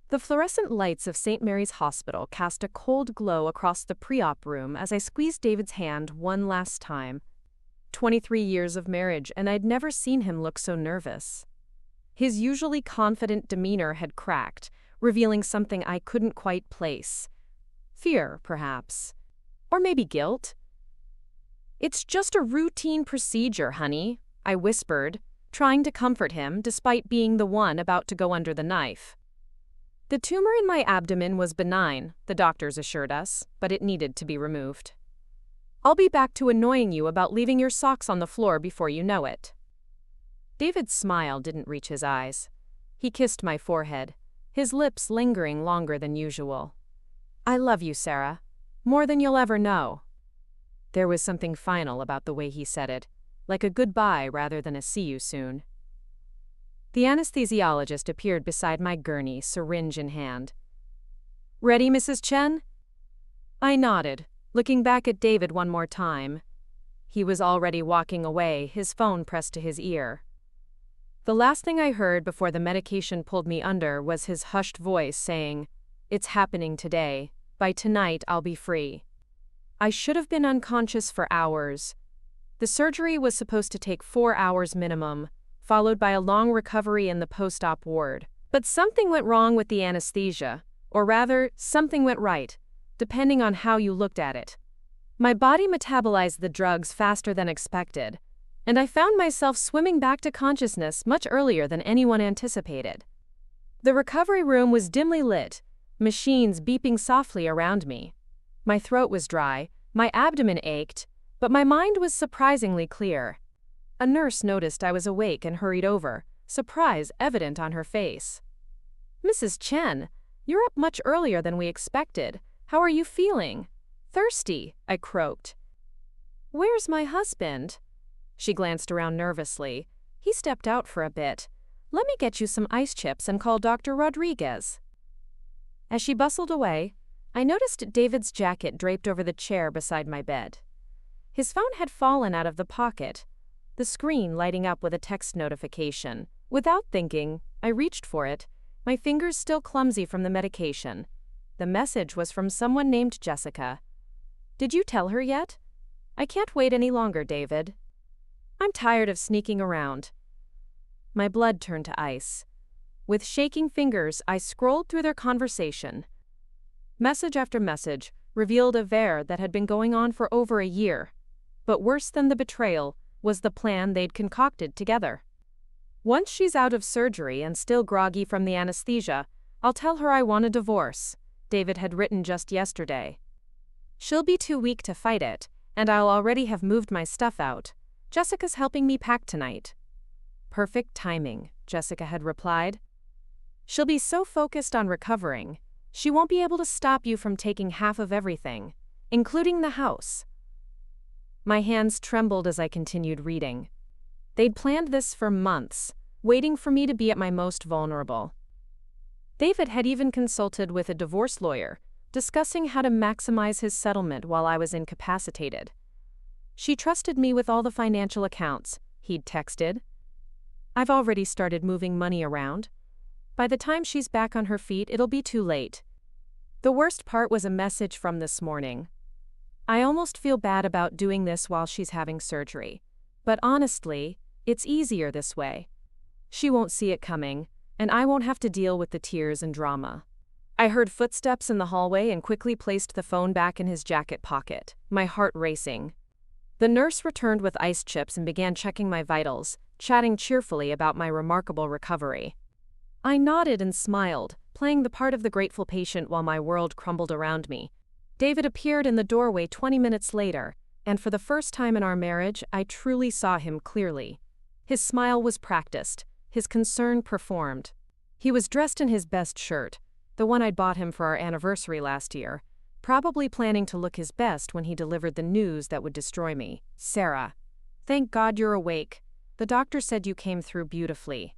The fluorescent lights of St. Mary's Hospital cast a cold glow across the pre-op room as I squeezed David's hand one last time. 23 years of marriage, and I'd never seen him look so nervous. His usually confident demeanor had cracked, revealing something I couldn't quite place. Fear, perhaps. Or maybe guilt. "It's just a routine procedure, honey," I whispered, trying to comfort him despite being the one about to go under the knife. The tumor in my abdomen was benign, the doctors assured us, but it needed to be removed. "I'll be back to annoying you about leaving your socks on the floor before you know it." David's smile didn't reach his eyes. He kissed my forehead, his lips lingering longer than usual. "I love you, Sarah. More than you'll ever know." There was something final about the way he said it, like a goodbye rather than a see you soon. The anesthesiologist appeared beside my gurney, syringe in hand. "Ready, Mrs. Chen?" I nodded, looking back at David one more time. He was already walking away, his phone pressed to his ear. The last thing I heard before the medication pulled me under was his hushed voice saying, "It's happening today. By tonight, I'll be free." I should have been unconscious for hours. The surgery was supposed to take 4 hours minimum, followed by a long recovery in the post-op ward. But something went wrong with the anesthesia, or rather, something went right, depending on how you looked at it. My body metabolized the drugs faster than expected, and I found myself swimming back to consciousness much earlier than anyone anticipated. The recovery room was dimly lit, machines beeping softly around me. My throat was dry, my abdomen ached, but my mind was surprisingly clear. A nurse noticed I was awake and hurried over, surprise evident on her face. "Mrs. Chen, you're up much earlier than we expected. How are you feeling?" "Thirsty," I croaked. "Where's my husband?" She glanced around nervously. "He stepped out for a bit. Let me get you some ice chips and call Dr. Rodriguez." As she bustled away, I noticed David's jacket draped over the chair beside my bed. His phone had fallen out of the pocket, the screen lighting up with a text notification. Without thinking, I reached for it, my fingers still clumsy from the medication. The message was from someone named Jessica. "Did you tell her yet?" "I can't wait any longer, David. I'm tired of sneaking around." My blood turned to ice. With shaking fingers, I scrolled through their conversation. Message after message revealed a affair that had been going on for over a year. But worse than the betrayal was the plan they'd concocted together. "Once she's out of surgery and still groggy from the anesthesia, I'll tell her I want a divorce," David had written just yesterday. "She'll be too weak to fight it, and I'll already have moved my stuff out. Jessica's helping me pack tonight." "Perfect timing," Jessica had replied. "She'll be so focused on recovering, she won't be able to stop you from taking half of everything, including the house." My hands trembled as I continued reading. They'd planned this for months, waiting for me to be at my most vulnerable. David had even consulted with a divorce lawyer, discussing how to maximize his settlement while I was incapacitated. "She trusted me with all the financial accounts," he'd texted. "I've already started moving money around. By the time she's back on her feet, it'll be too late." The worst part was a message from this morning. "I almost feel bad about doing this while she's having surgery. But honestly, it's easier this way. She won't see it coming, and I won't have to deal with the tears and drama." I heard footsteps in the hallway and quickly placed the phone back in his jacket pocket, my heart racing. The nurse returned with ice chips and began checking my vitals, chatting cheerfully about my remarkable recovery. I nodded and smiled, playing the part of the grateful patient while my world crumbled around me. David appeared in the doorway 20 minutes later, and for the first time in our marriage, I truly saw him clearly. His smile was practiced, his concern performed. He was dressed in his best shirt, the one I'd bought him for our anniversary last year, probably planning to look his best when he delivered the news that would destroy me. "Sarah, thank God you're awake. The doctor said you came through beautifully."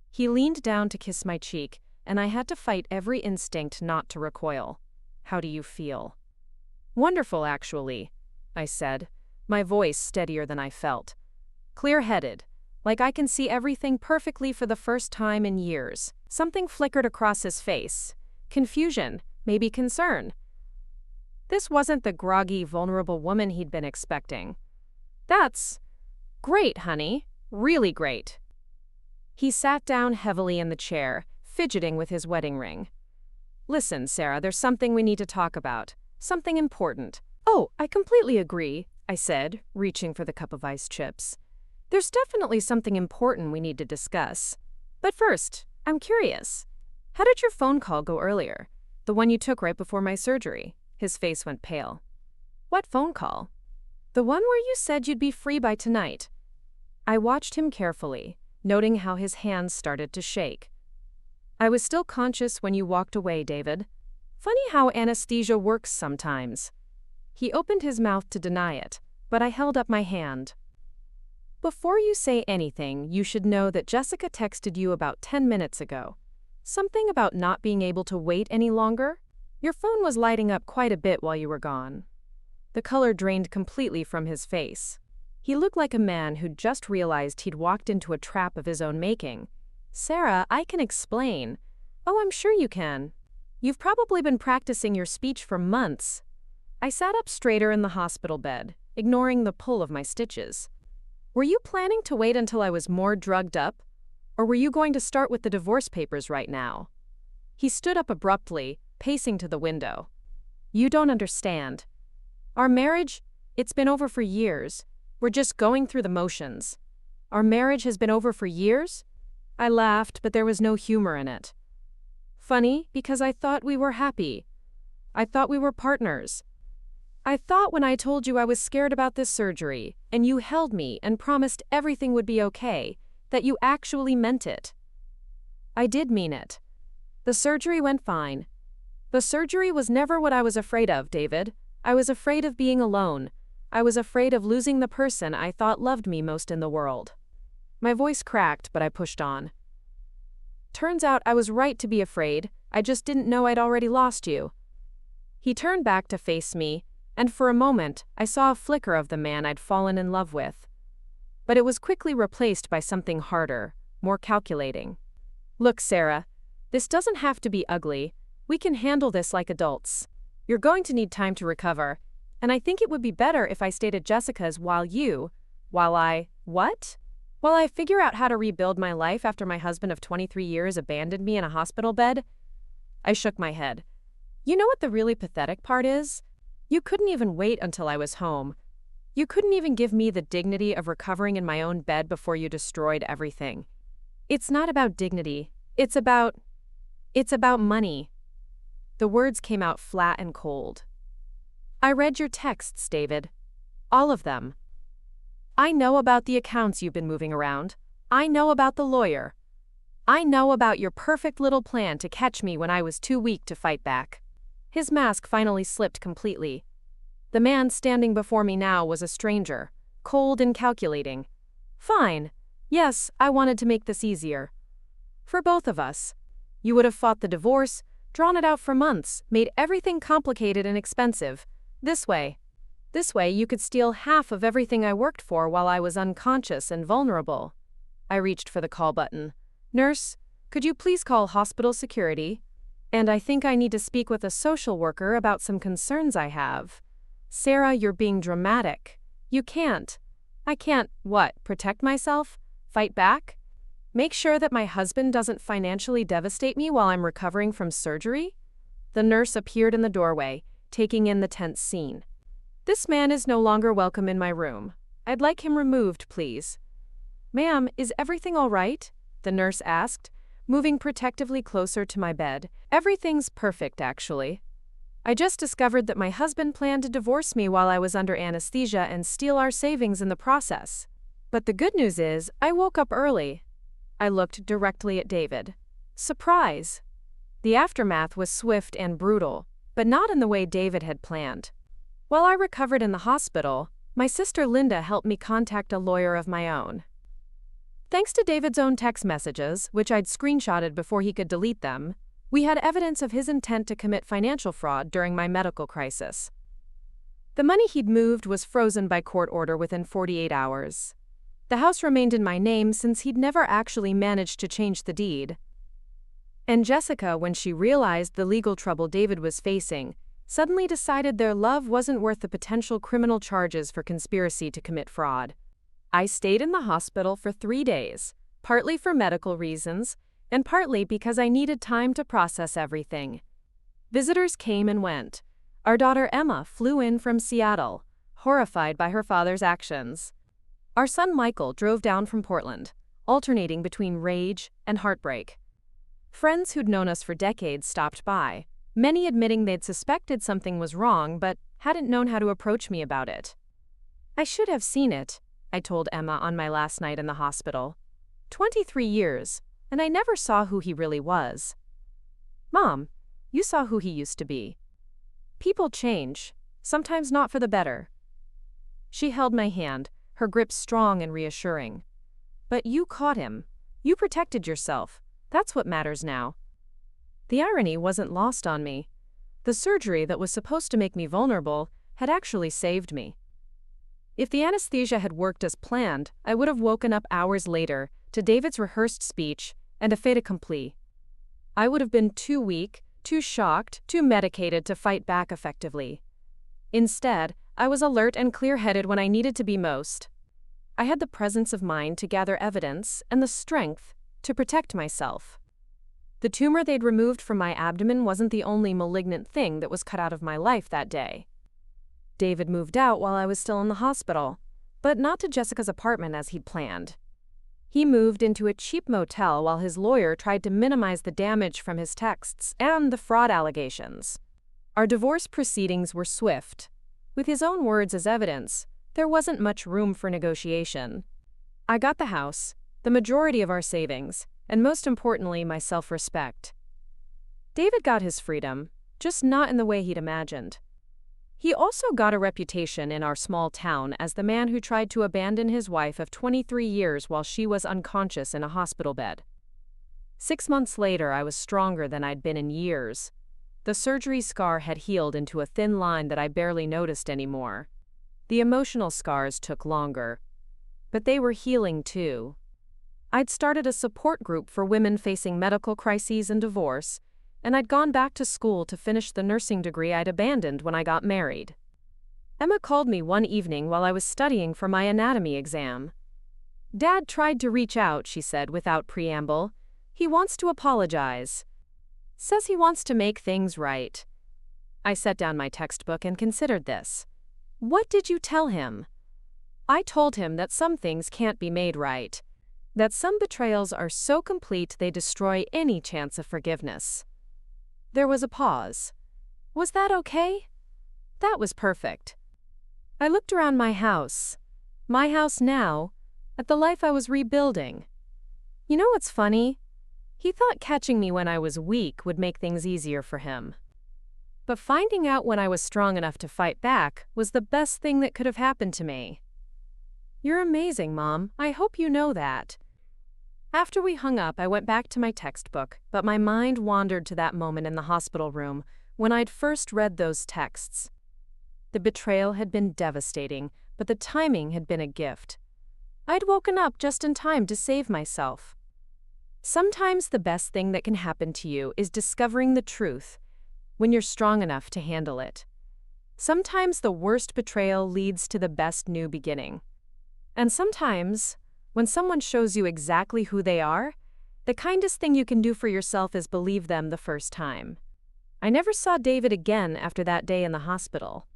He leaned down to kiss my cheek, and I had to fight every instinct not to recoil. "How do you feel?" "Wonderful, actually," I said, my voice steadier than I felt. "Clear-headed, Like I can see everything perfectly for the first time in years. Something flickered across his face. Confusion, maybe concern. This wasn't the groggy, vulnerable woman he'd been expecting. That's great, honey. Really great. He sat down heavily in the chair, fidgeting with his wedding ring. Listen, Sarah, there's something we need to talk about. Something important. Oh, I completely agree, I said, reaching for the cup of ice chips. There's definitely something important we need to discuss. But first, I'm curious. How did your phone call go earlier? The one you took right before my surgery. His face went pale. What phone call? The one where you said you'd be free by tonight. I watched him carefully, noting how his hands started to shake. I was still conscious when you walked away, David. Funny how anesthesia works sometimes. He opened his mouth to deny it, but I held up my hand. Before you say anything, you should know that Jessica texted you about 10 minutes ago. Something about not being able to wait any longer? Your phone was lighting up quite a bit while you were gone. The color drained completely from his face. He looked like a man who'd just realized he'd walked into a trap of his own making. Sarah, I can explain. Oh, I'm sure you can. You've probably been practicing your speech for months. I sat up straighter in the hospital bed, ignoring the pull of my stitches. Were you planning to wait until I was more drugged up? Or were you going to start with the divorce papers right now? He stood up abruptly, pacing to the window. You don't understand. Our marriage, it's been over for years. We're just going through the motions. Our marriage has been over for years? I laughed, but there was no humor in it. Funny, because I thought we were happy. I thought we were partners. I thought when I told you I was scared about this surgery, and you held me and promised everything would be okay, that you actually meant it. I did mean it. The surgery went fine. The surgery was never what I was afraid of, David. I was afraid of being alone. I was afraid of losing the person I thought loved me most in the world. My voice cracked, but I pushed on. Turns out I was right to be afraid. I just didn't know I'd already lost you. He turned back to face me, and for a moment, I saw a flicker of the man I'd fallen in love with. But it was quickly replaced by something harder, more calculating. Look, Sarah, this doesn't have to be ugly. We can handle this like adults. You're going to need time to recover, and I think it would be better if I stayed at Jessica's while I figure out how to rebuild my life after my husband of 23 years abandoned me in a hospital bed. I shook my head. You know what the really pathetic part is? You couldn't even wait until I was home. You couldn't even give me the dignity of recovering in my own bed before you destroyed everything. It's not about dignity. It's about money. The words came out flat and cold. I read your texts, David. All of them. I know about the accounts you've been moving around. I know about the lawyer. I know about your perfect little plan to catch me when I was too weak to fight back. His mask finally slipped completely. The man standing before me now was a stranger, cold and calculating. Fine. Yes, I wanted to make this easier. For both of us. You would have fought the divorce, drawn it out for months, made everything complicated and expensive. This way you could steal half of everything I worked for while I was unconscious and vulnerable. I reached for the call button. Nurse, could you please call hospital security? And I think I need to speak with a social worker about some concerns I have. Sarah, you're being dramatic. You can't. I can't, protect myself? Fight back? Make sure that my husband doesn't financially devastate me while I'm recovering from surgery? The nurse appeared in the doorway, taking in the tense scene. This man is no longer welcome in my room. I'd like him removed, please. Ma'am, is everything all right? The nurse asked, moving protectively closer to my bed. Everything's perfect, actually. I just discovered that my husband planned to divorce me while I was under anesthesia and steal our savings in the process. But the good news is, I woke up early. I looked directly at David. Surprise! The aftermath was swift and brutal, but not in the way David had planned. While I recovered in the hospital, my sister Linda helped me contact a lawyer of my own. Thanks to David's own text messages, which I'd screenshotted before he could delete them, we had evidence of his intent to commit financial fraud during my medical crisis. The money he'd moved was frozen by court order within 48 hours. The house remained in my name since he'd never actually managed to change the deed. And Jessica, when she realized the legal trouble David was facing, suddenly decided their love wasn't worth the potential criminal charges for conspiracy to commit fraud. I stayed in the hospital for 3 days, partly for medical reasons, and partly because I needed time to process everything. Visitors came and went. Our daughter Emma flew in from Seattle, horrified by her father's actions. Our son Michael drove down from Portland, alternating between rage and heartbreak. Friends who'd known us for decades stopped by, many admitting they'd suspected something was wrong but hadn't known how to approach me about it. I should have seen it, I told Emma on my last night in the hospital. 23 years, and I never saw who he really was. Mom, you saw who he used to be. People change, sometimes not for the better. She held my hand, her grip strong and reassuring. But you caught him. You protected yourself. That's what matters now. The irony wasn't lost on me. The surgery that was supposed to make me vulnerable had actually saved me. If the anesthesia had worked as planned, I would have woken up hours later to David's rehearsed speech and a fait accompli. I would have been too weak, too shocked, too medicated to fight back effectively. Instead, I was alert and clear-headed when I needed to be most. I had the presence of mind to gather evidence and the strength to protect myself. The tumor they'd removed from my abdomen wasn't the only malignant thing that was cut out of my life that day. David moved out while I was still in the hospital, but not to Jessica's apartment as he'd planned. He moved into a cheap motel while his lawyer tried to minimize the damage from his texts and the fraud allegations. Our divorce proceedings were swift. With his own words as evidence, there wasn't much room for negotiation. I got the house, the majority of our savings, and most importantly, my self-respect. David got his freedom, just not in the way he'd imagined. He also got a reputation in our small town as the man who tried to abandon his wife of 23 years while she was unconscious in a hospital bed. 6 months later, I was stronger than I'd been in years. The surgery scar had healed into a thin line that I barely noticed anymore. The emotional scars took longer, but they were healing too. I'd started a support group for women facing medical crises and divorce, and I'd gone back to school to finish the nursing degree I'd abandoned when I got married. Emma called me one evening while I was studying for my anatomy exam. Dad tried to reach out, she said without preamble. He wants to apologize. Says he wants to make things right. I set down my textbook and considered this. What did you tell him? I told him that some things can't be made right. That some betrayals are so complete they destroy any chance of forgiveness. There was a pause. Was that okay? That was perfect. I looked around my house now, at the life I was rebuilding. You know what's funny? He thought catching me when I was weak would make things easier for him. But finding out when I was strong enough to fight back was the best thing that could have happened to me. You're amazing, Mom. I hope you know that. After we hung up, I went back to my textbook, but my mind wandered to that moment in the hospital room when I'd first read those texts. The betrayal had been devastating, but the timing had been a gift. I'd woken up just in time to save myself. Sometimes the best thing that can happen to you is discovering the truth when you're strong enough to handle it. Sometimes the worst betrayal leads to the best new beginning. And sometimes, when someone shows you exactly who they are, the kindest thing you can do for yourself is believe them the first time. I never saw David again after that day in the hospital.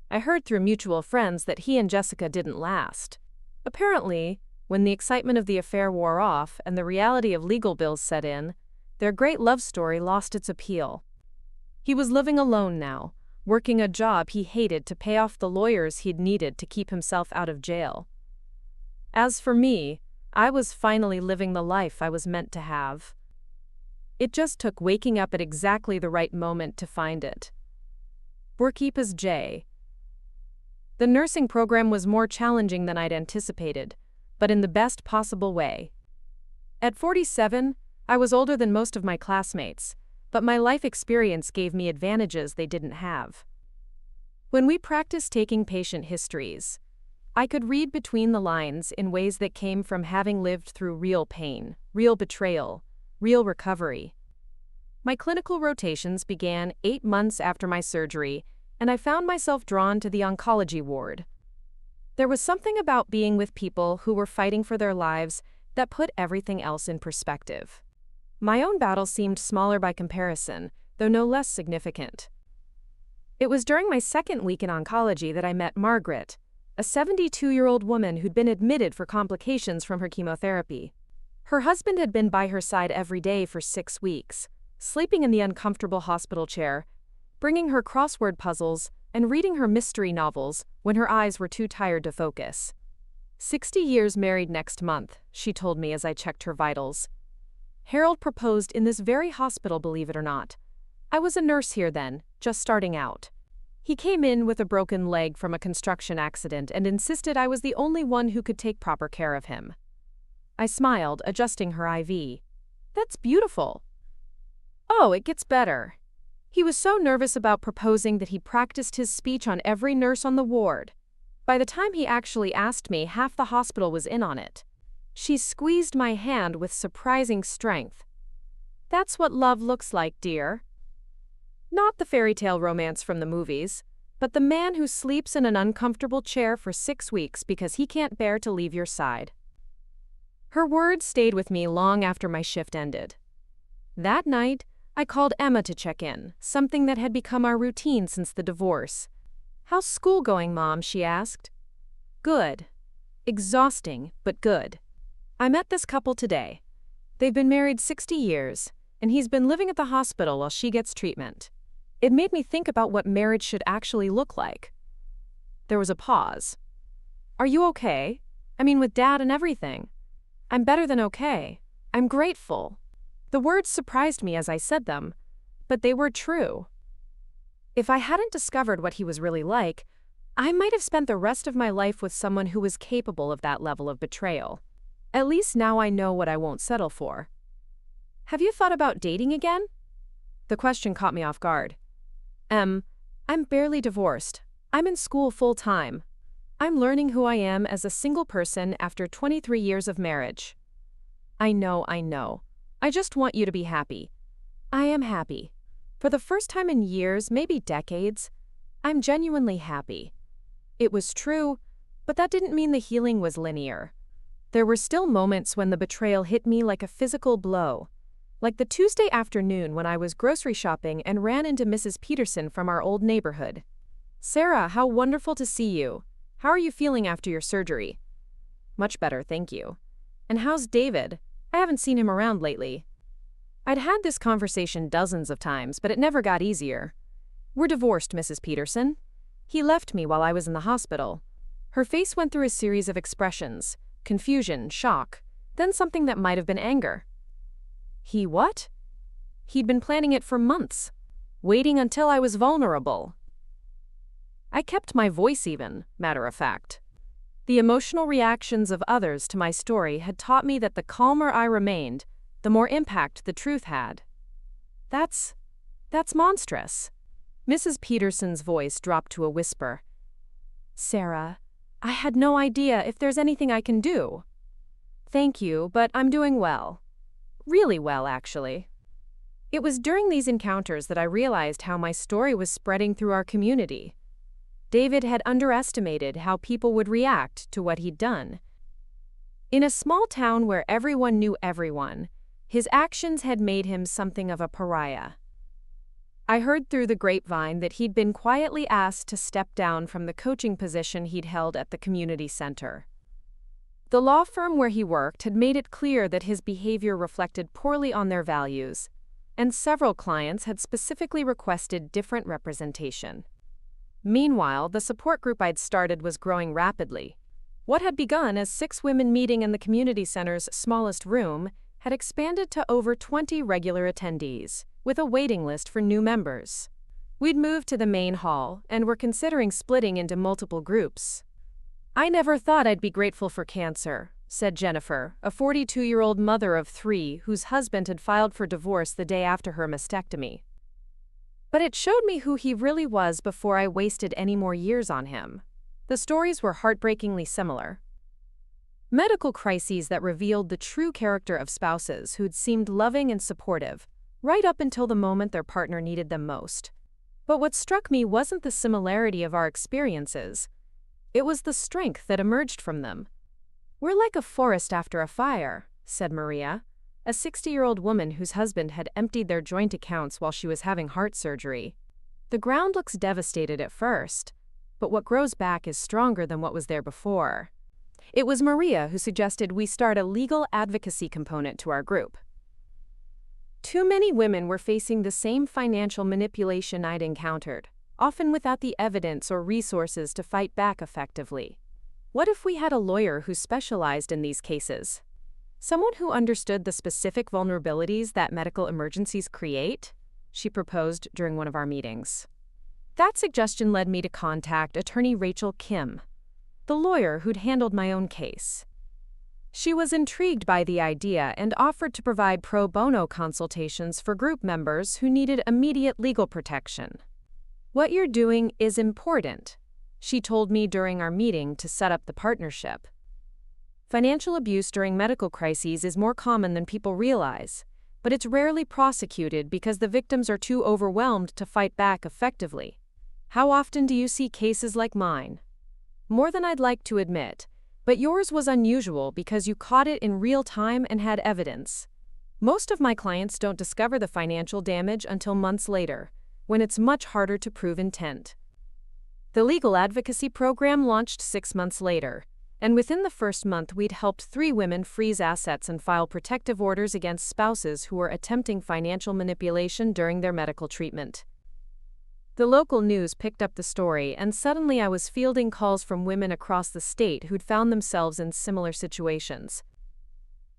I heard through mutual friends that he and Jessica didn't last. Apparently, when the excitement of the affair wore off and the reality of legal bills set in, their great love story lost its appeal. He was living alone now, working a job he hated to pay off the lawyers he'd needed to keep himself out of jail. As for me, I was finally living the life I was meant to have. It just took waking up at exactly the right moment to find it. Burkeepa's J. The nursing program was more challenging than I'd anticipated, but in the best possible way. At 47, I was older than most of my classmates, but my life experience gave me advantages they didn't have. When we practiced taking patient histories, I could read between the lines in ways that came from having lived through real pain, real betrayal, real recovery. My clinical rotations began 8 months after my surgery, and I found myself drawn to the oncology ward. There was something about being with people who were fighting for their lives that put everything else in perspective. My own battle seemed smaller by comparison, though no less significant. It was during my second week in oncology that I met Margaret, a 72-year-old woman who'd been admitted for complications from her chemotherapy. Her husband had been by her side every day for 6 weeks, sleeping in the uncomfortable hospital chair, bringing her crossword puzzles, and reading her mystery novels when her eyes were too tired to focus. 60 years married next month, she told me as I checked her vitals. Harold proposed in this very hospital, believe it or not. I was a nurse here then, just starting out. He came in with a broken leg from a construction accident and insisted I was the only one who could take proper care of him. I smiled, adjusting her IV. That's beautiful. Oh, it gets better. He was so nervous about proposing that he practiced his speech on every nurse on the ward. By the time he actually asked me, half the hospital was in on it. She squeezed my hand with surprising strength. That's what love looks like, dear. Not the fairy tale romance from the movies, but the man who sleeps in an uncomfortable chair for 6 weeks because he can't bear to leave your side. Her words stayed with me long after my shift ended. That night, I called Emma to check in, something that had become our routine since the divorce. How's school going, Mom? She asked. Good. Exhausting, but good. I met this couple today. They've been married 60 years, and he's been living at the hospital while she gets treatment. It made me think about what marriage should actually look like. There was a pause. Are you okay? I mean, with Dad and everything. I'm better than okay. I'm grateful. The words surprised me as I said them, but they were true. If I hadn't discovered what he was really like, I might have spent the rest of my life with someone who was capable of that level of betrayal. At least now I know what I won't settle for. Have you thought about dating again? The question caught me off guard. I'm barely divorced. I'm in school full-time. I'm learning who I am as a single person after 23 years of marriage. I know. I just want you to be happy. I am happy. For the first time in years, maybe decades, I'm genuinely happy. It was true, but that didn't mean the healing was linear. There were still moments when the betrayal hit me like a physical blow. Like the Tuesday afternoon when I was grocery shopping and ran into Mrs. Peterson from our old neighborhood. Sarah, how wonderful to see you. How are you feeling after your surgery? Much better, thank you. And how's David? I haven't seen him around lately. I'd had this conversation dozens of times, but it never got easier. We're divorced, Mrs. Peterson. He left me while I was in the hospital. Her face went through a series of expressions: confusion, shock, then something that might have been anger. He what? He'd been planning it for months, waiting until I was vulnerable. I kept my voice even, matter of fact. The emotional reactions of others to my story had taught me that the calmer I remained, the more impact the truth had. That's monstrous. Mrs. Peterson's voice dropped to a whisper. Sarah, I had no idea if there's anything I can do. Thank you, but I'm doing well. Really well, actually. It was during these encounters that I realized how my story was spreading through our community. David had underestimated how people would react to what he'd done. In a small town where everyone knew everyone, his actions had made him something of a pariah. I heard through the grapevine that he'd been quietly asked to step down from the coaching position he'd held at the community center. The law firm where he worked had made it clear that his behavior reflected poorly on their values, and several clients had specifically requested different representation. Meanwhile, the support group I'd started was growing rapidly. What had begun as 6 women meeting in the community center's smallest room had expanded to over 20 regular attendees, with a waiting list for new members. We'd moved to the main hall and were considering splitting into multiple groups. I never thought I'd be grateful for cancer, said Jennifer, a 42-year-old mother of 3 whose husband had filed for divorce the day after her mastectomy. But it showed me who he really was before I wasted any more years on him. The stories were heartbreakingly similar. Medical crises that revealed the true character of spouses who'd seemed loving and supportive, right up until the moment their partner needed them most. But what struck me wasn't the similarity of our experiences. It was the strength that emerged from them. "We're like a forest after a fire," said Maria, a 60-year-old woman whose husband had emptied their joint accounts while she was having heart surgery. "The ground looks devastated at first, but what grows back is stronger than what was there before." It was Maria who suggested we start a legal advocacy component to our group. Too many women were facing the same financial manipulation I'd encountered, often without the evidence or resources to fight back effectively. What if we had a lawyer who specialized in these cases? Someone who understood the specific vulnerabilities that medical emergencies create? She proposed during one of our meetings. That suggestion led me to contact attorney Rachel Kim, the lawyer who'd handled my own case. She was intrigued by the idea and offered to provide pro bono consultations for group members who needed immediate legal protection. "What you're doing is important," she told me during our meeting to set up the partnership. Financial abuse during medical crises is more common than people realize, but it's rarely prosecuted because the victims are too overwhelmed to fight back effectively. How often do you see cases like mine? More than I'd like to admit, but yours was unusual because you caught it in real time and had evidence. Most of my clients don't discover the financial damage until months later, when it's much harder to prove intent. The legal advocacy program launched 6 months later, and within the first month we'd helped 3 women freeze assets and file protective orders against spouses who were attempting financial manipulation during their medical treatment. The local news picked up the story, and suddenly I was fielding calls from women across the state who'd found themselves in similar situations.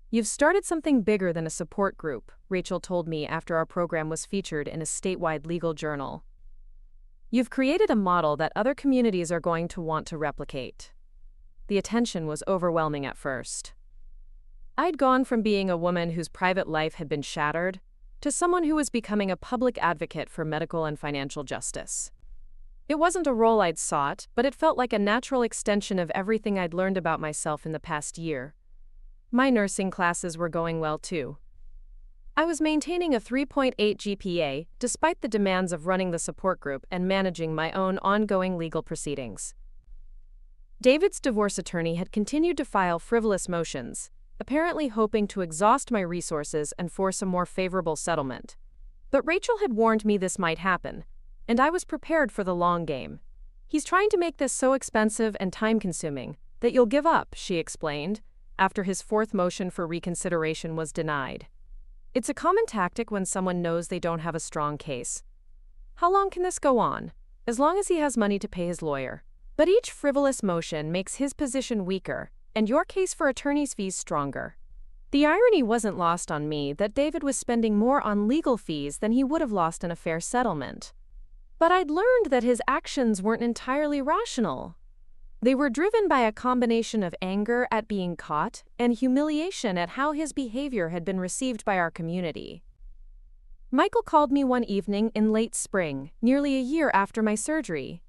"You've started something bigger than a support group," Rachel told me after our program was featured in a statewide legal journal. "You've created a model that other communities are going to want to replicate." The attention was overwhelming at first. I'd gone from being a woman whose private life had been shattered to someone who was becoming a public advocate for medical and financial justice. It wasn't a role I'd sought, but it felt like a natural extension of everything I'd learned about myself in the past year. My nursing classes were going well too. I was maintaining a 3.8 GPA despite the demands of running the support group and managing my own ongoing legal proceedings. David's divorce attorney had continued to file frivolous motions, apparently hoping to exhaust my resources and force a more favorable settlement. But Rachel had warned me this might happen, and I was prepared for the long game. "He's trying to make this so expensive and time-consuming that you'll give up," she explained, after his 4th motion for reconsideration was denied. It's a common tactic when someone knows they don't have a strong case. "How long can this go on?" "As long as he has money to pay his lawyer. But each frivolous motion makes his position weaker, and your case for attorney's fees stronger." The irony wasn't lost on me that David was spending more on legal fees than he would have lost in a fair settlement. But I'd learned that his actions weren't entirely rational. They were driven by a combination of anger at being caught and humiliation at how his behavior had been received by our community. Michael called me one evening in late spring, nearly a year after my surgery.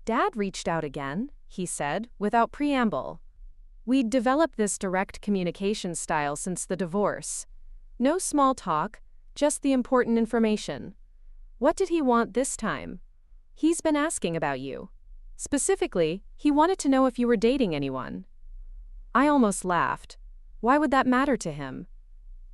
"Dad reached out again," he said, without preamble. We'd developed this direct communication style since the divorce. No small talk, just the important information. "What did he want this time?" "He's been asking about you. Specifically, he wanted to know if you were dating anyone." I almost laughed. Why would that matter to him?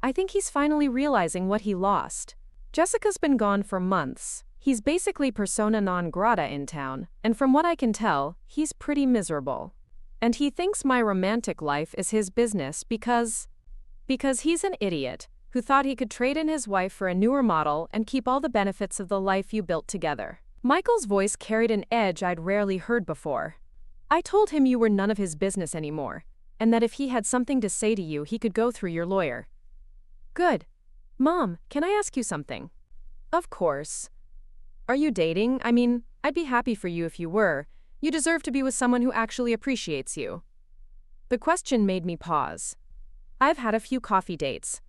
"I think he's finally realizing what he lost. Jessica's been gone for months. He's basically persona non grata in town, and from what I can tell, he's pretty miserable. And he thinks my romantic life is his business because he's an idiot who thought he could trade in his wife for a newer model and keep all the benefits of the life you built together." Michael's voice carried an edge I'd rarely heard before. "I told him you were none of his business anymore, and that if he had something to say to you, he could go through your lawyer." "Good. Mom, can I ask you something?" "Of course." "Are you dating? I mean, I'd be happy for you if you were. You deserve to be with someone who actually appreciates you." The question made me pause. "I've had a few coffee dates.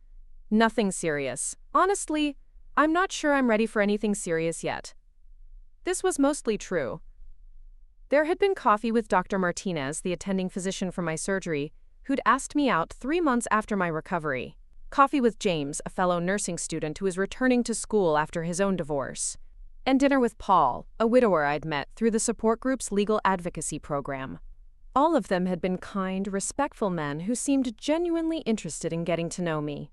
Nothing serious. Honestly, I'm not sure I'm ready for anything serious yet." This was mostly true. There had been coffee with Dr. Martinez, the attending physician for my surgery, who'd asked me out 3 months after my recovery. Coffee with James, a fellow nursing student who was returning to school after his own divorce. And dinner with Paul, a widower I'd met through the support group's legal advocacy program. All of them had been kind, respectful men who seemed genuinely interested in getting to know me.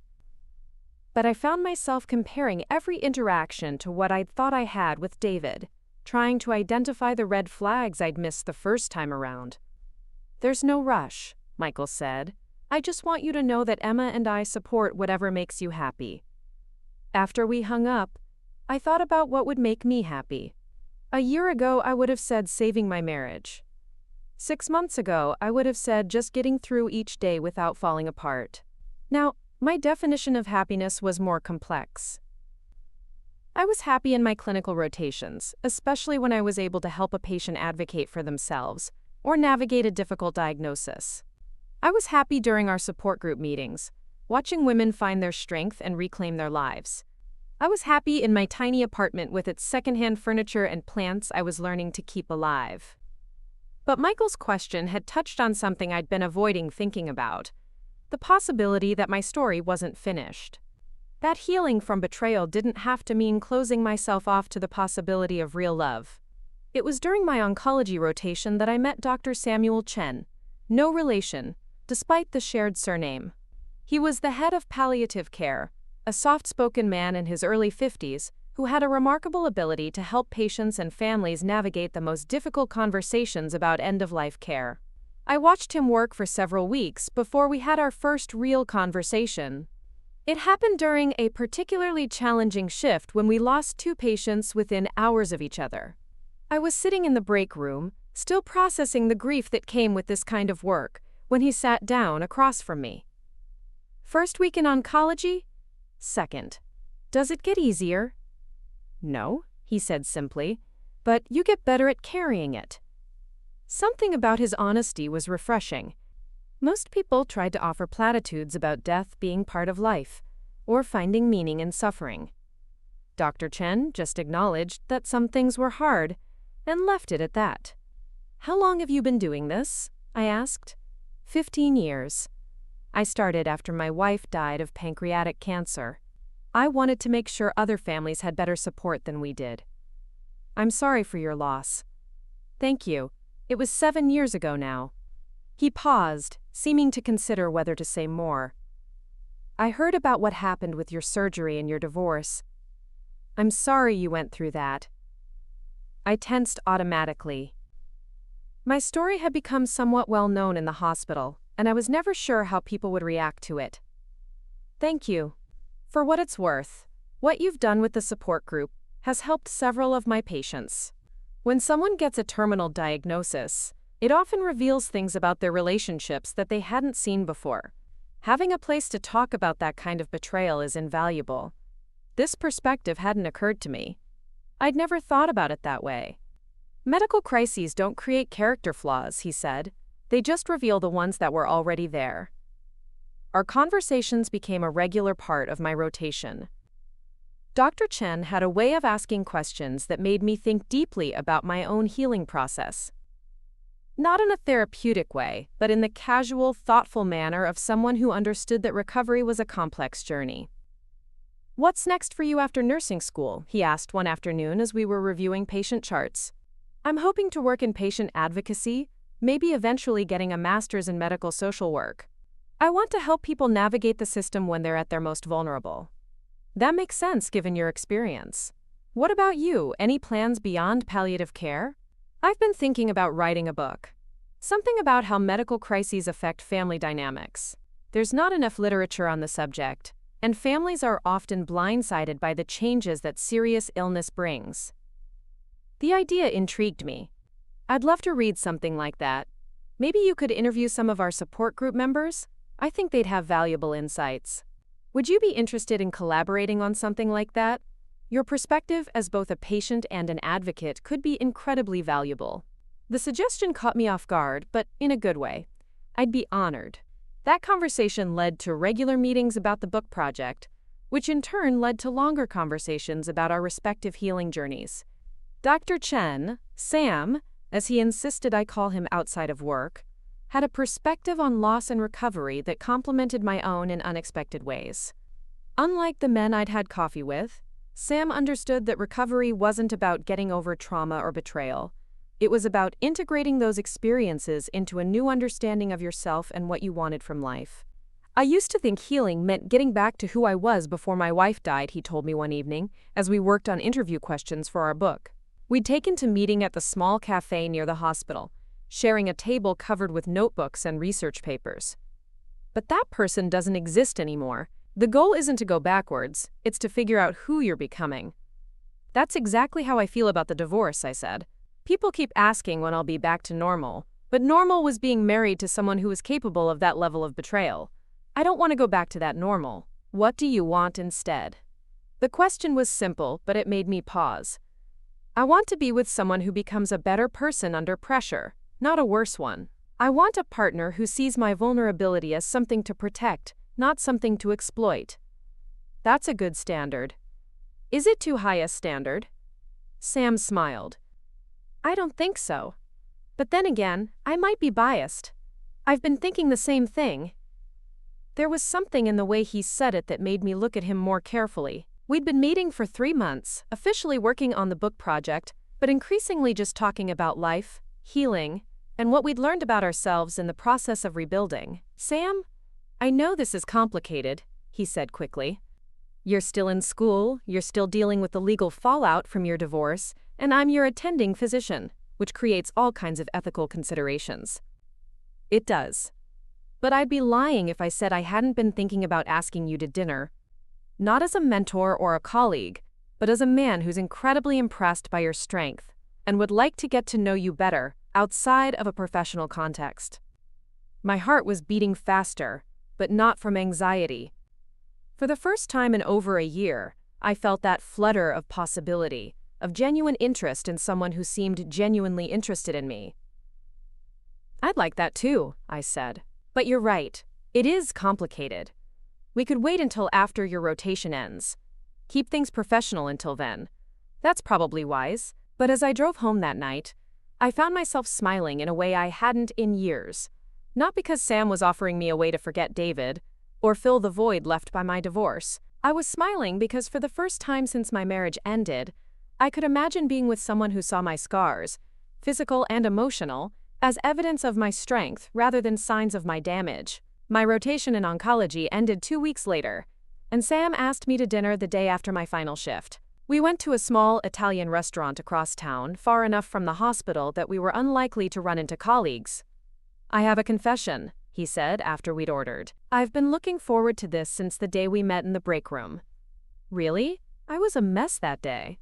But I found myself comparing every interaction to what I'd thought I had with David, trying to identify the red flags I'd missed the first time around. "There's no rush," Michael said. "I just want you to know that Emma and I support whatever makes you happy." After we hung up, I thought about what would make me happy. A year ago, I would have said saving my marriage. 6 months ago, I would have said just getting through each day without falling apart. Now, my definition of happiness was more complex. I was happy in my clinical rotations, especially when I was able to help a patient advocate for themselves or navigate a difficult diagnosis. I was happy during our support group meetings, watching women find their strength and reclaim their lives. I was happy in my tiny apartment with its secondhand furniture and plants I was learning to keep alive. But Michael's question had touched on something I'd been avoiding thinking about: the possibility that my story wasn't finished. That healing from betrayal didn't have to mean closing myself off to the possibility of real love. It was during my oncology rotation that I met Dr. Samuel Chen, no relation, despite the shared surname. He was the head of palliative care, a soft-spoken man in his early 50s who had a remarkable ability to help patients and families navigate the most difficult conversations about end-of-life care. I watched him work for several weeks before we had our first real conversation. It happened during a particularly challenging shift when we lost 2 patients within hours of each other. I was sitting in the break room, still processing the grief that came with this kind of work, when he sat down across from me. "First week in oncology?" "Second." "Does it get easier?" "No," he said simply, "but you get better at carrying it." Something about his honesty was refreshing. Most people tried to offer platitudes about death being part of life, or finding meaning in suffering. Dr. Chen just acknowledged that some things were hard, and left it at that. "How long have you been doing this?" I asked. 15 years. I started after my wife died of pancreatic cancer. I wanted to make sure other families had better support than we did. "I'm sorry for your loss." "Thank you. It was 7 years ago now." He paused, seeming to consider whether to say more. "I heard about what happened with your surgery and your divorce. I'm sorry you went through that." I tensed automatically. My story had become somewhat well known in the hospital, and I was never sure how people would react to it. "Thank you. For what it's worth, what you've done with the support group has helped several of my patients. When someone gets a terminal diagnosis, it often reveals things about their relationships that they hadn't seen before. Having a place to talk about that kind of betrayal is invaluable. This perspective hadn't occurred to me. I'd never thought about it that way. Medical crises don't create character flaws, he said. They just reveal the ones that were already there. Our conversations became a regular part of my rotation. Dr. Chen had a way of asking questions that made me think deeply about my own healing process. Not in a therapeutic way, but in the casual, thoughtful manner of someone who understood that recovery was a complex journey. "What's next for you after nursing school?" he asked one afternoon as we were reviewing patient charts. "I'm hoping to work in patient advocacy, maybe eventually getting a master's in medical social work. I want to help people navigate the system when they're at their most vulnerable." "That makes sense given your experience. What about you? Any plans beyond palliative care?" "I've been thinking about writing a book. Something about how medical crises affect family dynamics. There's not enough literature on the subject, and families are often blindsided by the changes that serious illness brings." The idea intrigued me. "I'd love to read something like that. Maybe you could interview some of our support group members? I think they'd have valuable insights. Would you be interested in collaborating on something like that? Your perspective as both a patient and an advocate could be incredibly valuable." The suggestion caught me off guard, but in a good way. I'd be honored. That conversation led to regular meetings about the book project, which in turn led to longer conversations about our respective healing journeys. Dr. Chen, Sam, as he insisted I call him outside of work, had a perspective on loss and recovery that complemented my own in unexpected ways. Unlike the men I'd had coffee with, Sam understood that recovery wasn't about getting over trauma or betrayal. It was about integrating those experiences into a new understanding of yourself and what you wanted from life. I used to think healing meant getting back to who I was before my wife died, he told me one evening, as we worked on interview questions for our book. We'd taken to meeting at the small cafe near the hospital, sharing a table covered with notebooks and research papers. But that person doesn't exist anymore. The goal isn't to go backwards, it's to figure out who you're becoming. That's exactly how I feel about the divorce, I said. People keep asking when I'll be back to normal, but normal was being married to someone who was capable of that level of betrayal. I don't want to go back to that normal. What do you want instead? The question was simple, but it made me pause. I want to be with someone who becomes a better person under pressure, not a worse one. I want a partner who sees my vulnerability as something to protect, not something to exploit. That's a good standard. Is it too high a standard? Sam smiled. I don't think so. But then again, I might be biased. I've been thinking the same thing. There was something in the way he said it that made me look at him more carefully. We'd been meeting for 3 months, officially working on the book project, but increasingly just talking about life, healing, and what we'd learned about ourselves in the process of rebuilding. Sam, I know this is complicated, he said quickly. You're still in school, you're still dealing with the legal fallout from your divorce, and I'm your attending physician, which creates all kinds of ethical considerations. It does. But I'd be lying if I said I hadn't been thinking about asking you to dinner. Not as a mentor or a colleague, but as a man who's incredibly impressed by your strength and would like to get to know you better outside of a professional context. My heart was beating faster, but not from anxiety. For the first time in over a year, I felt that flutter of possibility, of genuine interest in someone who seemed genuinely interested in me. I'd like that too, I said. But you're right, it is complicated. We could wait until after your rotation ends. Keep things professional until then. That's probably wise, but as I drove home that night, I found myself smiling in a way I hadn't in years. Not because Sam was offering me a way to forget David, or fill the void left by my divorce. I was smiling because for the first time since my marriage ended, I could imagine being with someone who saw my scars, physical and emotional, as evidence of my strength rather than signs of my damage. My rotation in oncology ended 2 weeks later, and Sam asked me to dinner the day after my final shift. We went to a small Italian restaurant across town, far enough from the hospital that we were unlikely to run into colleagues. I have a confession, he said after we'd ordered. I've been looking forward to this since the day we met in the break room. Really? I was a mess that day.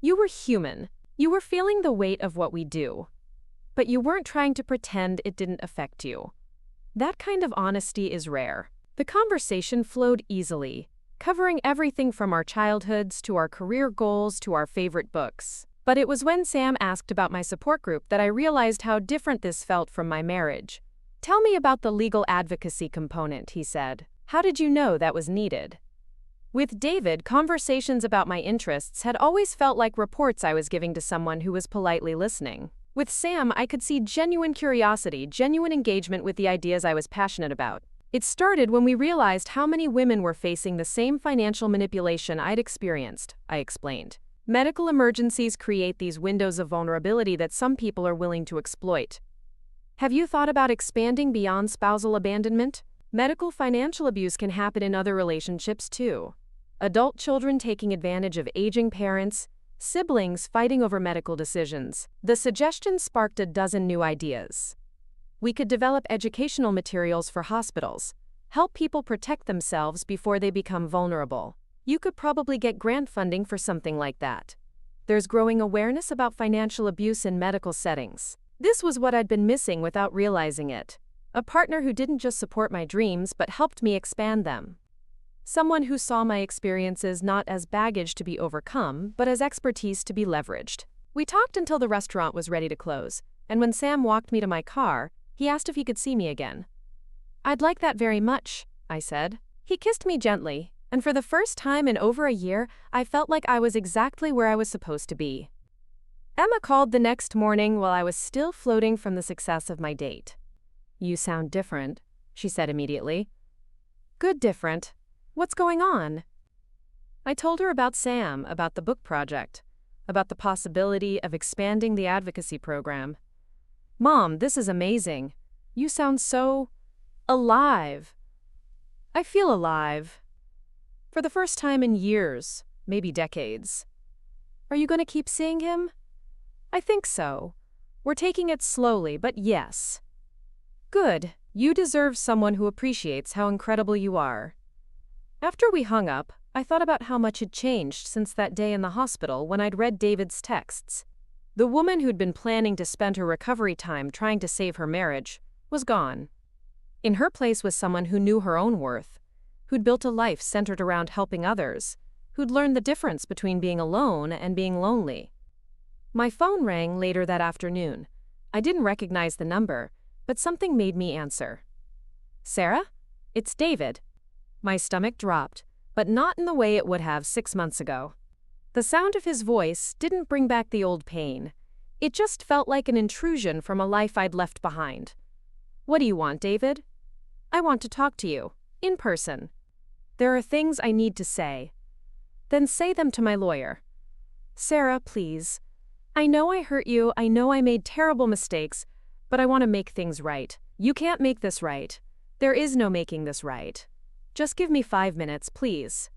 You were human. You were feeling the weight of what we do. But you weren't trying to pretend it didn't affect you. That kind of honesty is rare. The conversation flowed easily, covering everything from our childhoods to our career goals to our favorite books. But it was when Sam asked about my support group that I realized how different this felt from my marriage. Tell me about the legal advocacy component, he said. How did you know that was needed? With David, conversations about my interests had always felt like reports I was giving to someone who was politely listening. With Sam, I could see genuine curiosity, genuine engagement with the ideas I was passionate about. It started when we realized how many women were facing the same financial manipulation I'd experienced, I explained. Medical emergencies create these windows of vulnerability that some people are willing to exploit. Have you thought about expanding beyond spousal abandonment? Medical financial abuse can happen in other relationships too. Adult children taking advantage of aging parents, siblings fighting over medical decisions. The suggestion sparked a dozen new ideas. We could develop educational materials for hospitals, help people protect themselves before they become vulnerable. You could probably get grant funding for something like that. There's growing awareness about financial abuse in medical settings. This was what I'd been missing without realizing it. A partner who didn't just support my dreams but helped me expand them. Someone who saw my experiences not as baggage to be overcome, but as expertise to be leveraged. We talked until the restaurant was ready to close, and when Sam walked me to my car, he asked if he could see me again. I'd like that very much, I said. He kissed me gently, and for the first time in over a year, I felt like I was exactly where I was supposed to be. Emma called the next morning while I was still floating from the success of my date. "You sound different," she said immediately. "Good different. What's going on?" I told her about Sam, about the book project, about the possibility of expanding the advocacy program. "Mom, this is amazing. You sound so alive." "I feel alive. For the first time in years, maybe decades." "Are you going to keep seeing him?" "I think so. We're taking it slowly, but yes." "Good. You deserve someone who appreciates how incredible you are." After we hung up, I thought about how much had changed since that day in the hospital when I'd read David's texts. The woman who'd been planning to spend her recovery time trying to save her marriage was gone. In her place was someone who knew her own worth, who'd built a life centered around helping others, who'd learned the difference between being alone and being lonely. My phone rang later that afternoon. I didn't recognize the number, but something made me answer. "Sarah? It's David." My stomach dropped, but not in the way it would have 6 months ago. The sound of his voice didn't bring back the old pain. It just felt like an intrusion from a life I'd left behind. "What do you want, David?" "I want to talk to you, in person. There are things I need to say." "Then say them to my lawyer." "Sarah, please. I know I hurt you, I know I made terrible mistakes, but I want to make things right. You can't make this right. There is no making this right. Just give me 5 minutes, please."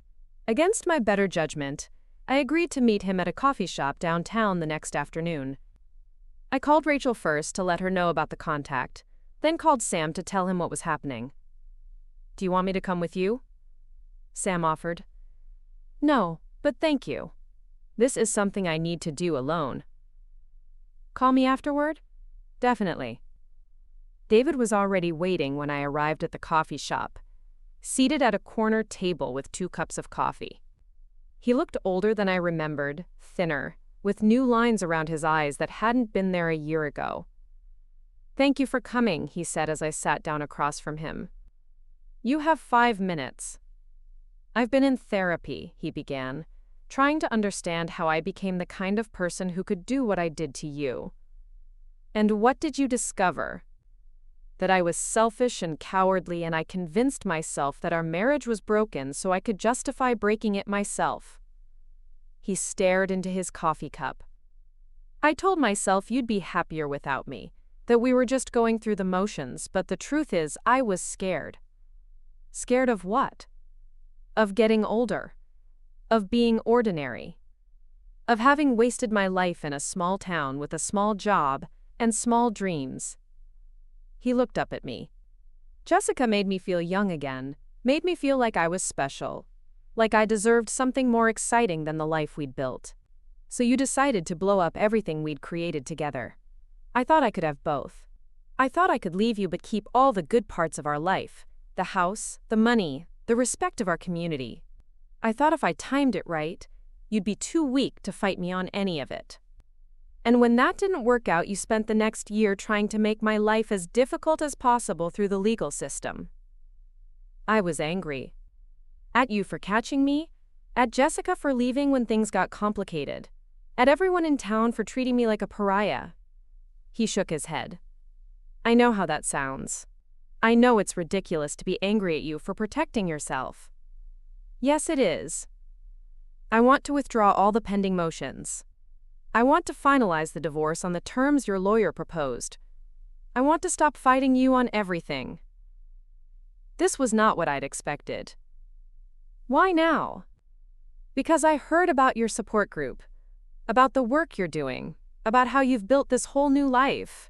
Against my better judgment, I agreed to meet him at a coffee shop downtown the next afternoon. I called Rachel first to let her know about the contact, then called Sam to tell him what was happening. "Do you want me to come with you?" Sam offered. "No, but thank you. This is something I need to do alone." "Call me afterward?" "Definitely." David was already waiting when I arrived at the coffee shop, seated at a corner table with 2 cups of coffee. He looked older than I remembered, thinner, with new lines around his eyes that hadn't been there a year ago. "Thank you for coming," he said as I sat down across from him. "You have 5 minutes." "I've been in therapy," he began, trying to understand how I became the kind of person who could do what I did to you. "And what did you discover?" "That I was selfish and cowardly, and I convinced myself that our marriage was broken so I could justify breaking it myself." He stared into his coffee cup. "I told myself you'd be happier without me, that we were just going through the motions, but the truth is I was scared." "Scared of what?" "Of getting older. Of being ordinary. Of having wasted my life in a small town with a small job and small dreams." He looked up at me. "Jessica made me feel young again, made me feel like I was special, like I deserved something more exciting than the life we'd built. So you decided to blow up everything we'd created together. I thought I could have both. I thought I could leave you but keep all the good parts of our life, the house, the money, the respect of our community. I thought if I timed it right, you'd be too weak to fight me on any of it. And when that didn't work out, you spent the next year trying to make my life as difficult as possible through the legal system." I was angry. At you for catching me, at Jessica for leaving when things got complicated, at everyone in town for treating me like a pariah. He shook his head. "I know how that sounds. I know it's ridiculous to be angry at you for protecting yourself." "Yes, it is. I want to withdraw all the pending motions. I want to finalize the divorce on the terms your lawyer proposed. I want to stop fighting you on everything." This was not what I'd expected. "Why now?" "Because I heard about your support group, about the work you're doing, about how you've built this whole new life.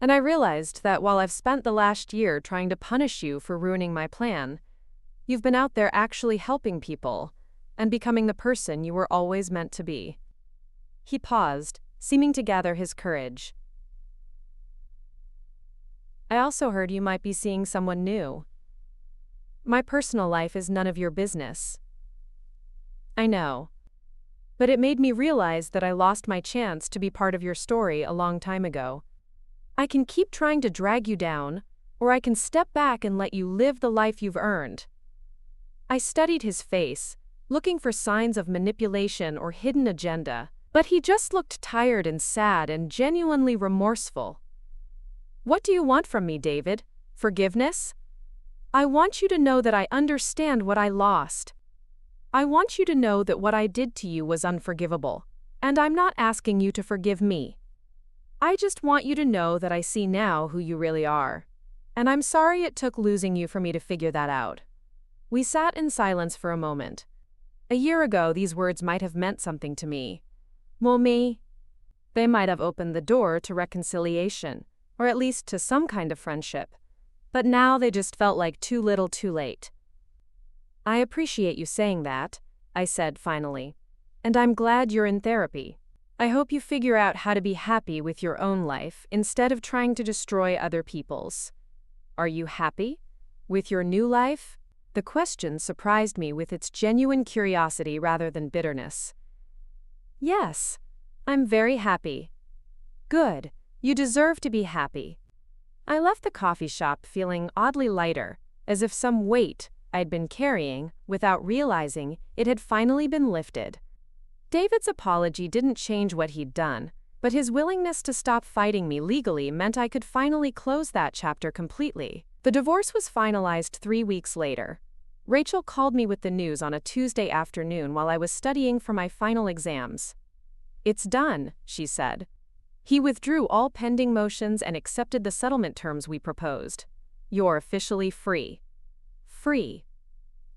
And I realized that while I've spent the last year trying to punish you for ruining my plan, you've been out there actually helping people and becoming the person you were always meant to be." He paused, seeming to gather his courage. "I also heard you might be seeing someone new. My personal life is none of your business." "I know. But it made me realize that I lost my chance to be part of your story a long time ago. I can keep trying to drag you down, or I can step back and let you live the life you've earned." I studied his face, looking for signs of manipulation or hidden agenda, But he just looked tired and sad and genuinely remorseful. "What do you want from me, David? Forgiveness? I want you to know that I understand what I lost. I want you to know that what I did to you was unforgivable, and I'm not asking you to forgive me. I just want you to know that I see now who you really are. And I'm sorry it took losing you for me to figure that out." We sat in silence for a moment. A year ago, these words might have meant something to me. Mommy. They might have opened the door to reconciliation, or at least to some kind of friendship. But now they just felt like too little too late. "I appreciate you saying that," I said finally. "And I'm glad you're in therapy. I hope you figure out how to be happy with your own life instead of trying to destroy other people's. Are you happy with your new life?" The question surprised me with its genuine curiosity rather than bitterness. "Yes, I'm very happy." "Good, you deserve to be happy." I left the coffee shop feeling oddly lighter, as if some weight I'd been carrying, without realizing it had finally been lifted. David's apology didn't change what he'd done, but his willingness to stop fighting me legally meant I could finally close that chapter completely. The divorce was finalized 3 weeks later. Rachel called me with the news on a Tuesday afternoon while I was studying for my final exams. "It's done," she said. "He withdrew all pending motions and accepted the settlement terms we proposed. You're officially free." Free.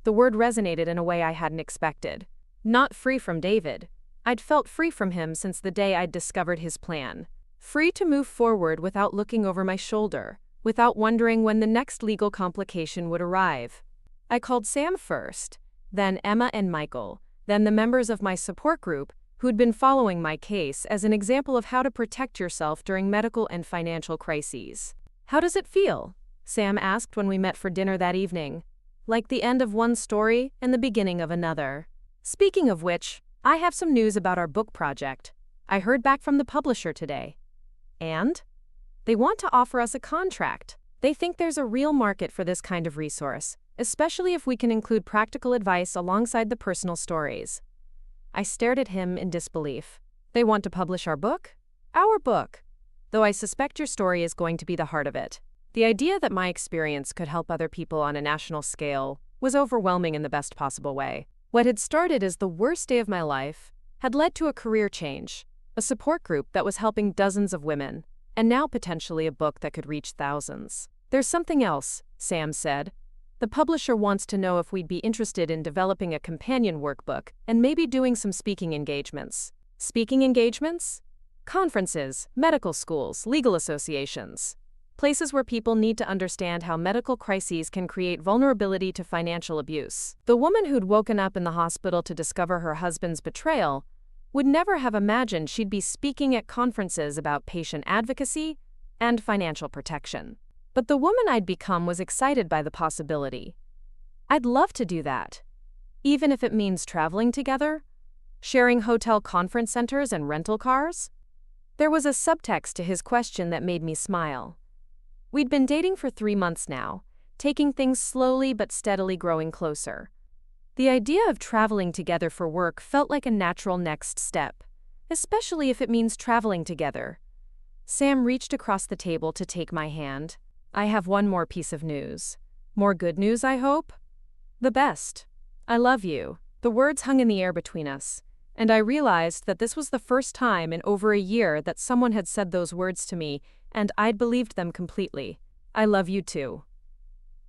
The word resonated in a way I hadn't expected. Not free from David. I'd felt free from him since the day I'd discovered his plan. Free to move forward without looking over my shoulder, without wondering when the next legal complication would arrive. I called Sam first, then Emma and Michael, then the members of my support group who'd been following my case as an example of how to protect yourself during medical and financial crises. "How does it feel?" Sam asked when we met for dinner that evening. "Like the end of one story and the beginning of another." Speaking of which, I have some news about our book project. I heard back from the publisher today. And? They want to offer us a contract. They think there's a real market for this kind of resource, especially if we can include practical advice alongside the personal stories. I stared at him in disbelief. "They want to publish our book?" "Our book. Though I suspect your story is going to be the heart of it." The idea that my experience could help other people on a national scale was overwhelming in the best possible way. What had started as the worst day of my life had led to a career change, a support group that was helping dozens of women, and now potentially a book that could reach thousands. "There's something else," Sam said. "The publisher wants to know if we'd be interested in developing a companion workbook and maybe doing some speaking engagements." Speaking engagements? Conferences, medical schools, legal associations. Places where people need to understand how medical crises can create vulnerability to financial abuse. The woman who'd woken up in the hospital to discover her husband's betrayal would never have imagined she'd be speaking at conferences about patient advocacy and financial protection. But the woman I'd become was excited by the possibility. I'd love to do that. Even if it means traveling together, sharing hotel conference centers and rental cars. There was a subtext to his question that made me smile. We'd been dating for 3 months now, taking things slowly but steadily growing closer. The idea of traveling together for work felt like a natural next step, especially if it means traveling together. Sam reached across the table to take my hand. "I have one more piece of news. More good news, I hope?" "The best. I love you." The words hung in the air between us, and I realized that this was the first time in over a year that someone had said those words to me, and I'd believed them completely. "I love you too."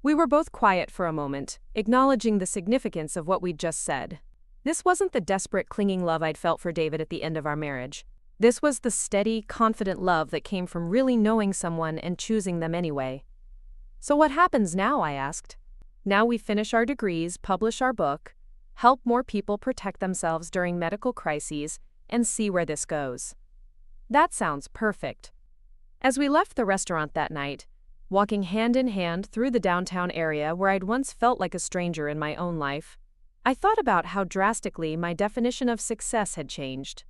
We were both quiet for a moment, acknowledging the significance of what we'd just said. This wasn't the desperate, clinging love I'd felt for David at the end of our marriage. This was the steady, confident love that came from really knowing someone and choosing them anyway. "So what happens now?" I asked. "Now we finish our degrees, publish our book, help more people protect themselves during medical crises, and see where this goes." "That sounds perfect." As we left the restaurant that night, walking hand in hand through the downtown area where I'd once felt like a stranger in my own life, I thought about how drastically my definition of success had changed.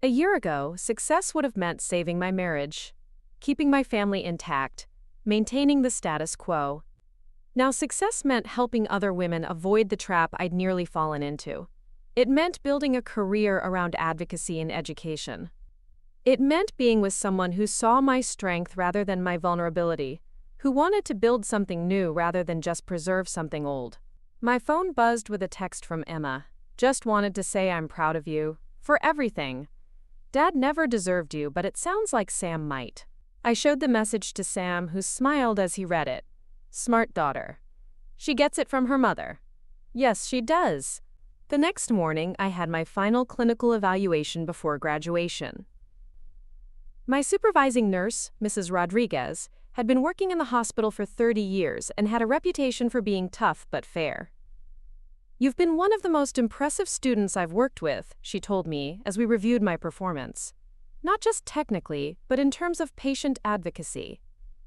A year ago, success would have meant saving my marriage, keeping my family intact, maintaining the status quo. Now success meant helping other women avoid the trap I'd nearly fallen into. It meant building a career around advocacy and education. It meant being with someone who saw my strength rather than my vulnerability, who wanted to build something new rather than just preserve something old. My phone buzzed with a text from Emma. Just wanted to say I'm proud of you. For everything. Dad never deserved you, but it sounds like Sam might. I showed the message to Sam, who smiled as he read it. Smart daughter. She gets it from her mother. Yes, she does. The next morning, I had my final clinical evaluation before graduation. My supervising nurse, Mrs. Rodriguez, had been working in the hospital for 30 years and had a reputation for being tough but fair. You've been one of the most impressive students I've worked with, she told me as we reviewed my performance. Not just technically, but in terms of patient advocacy.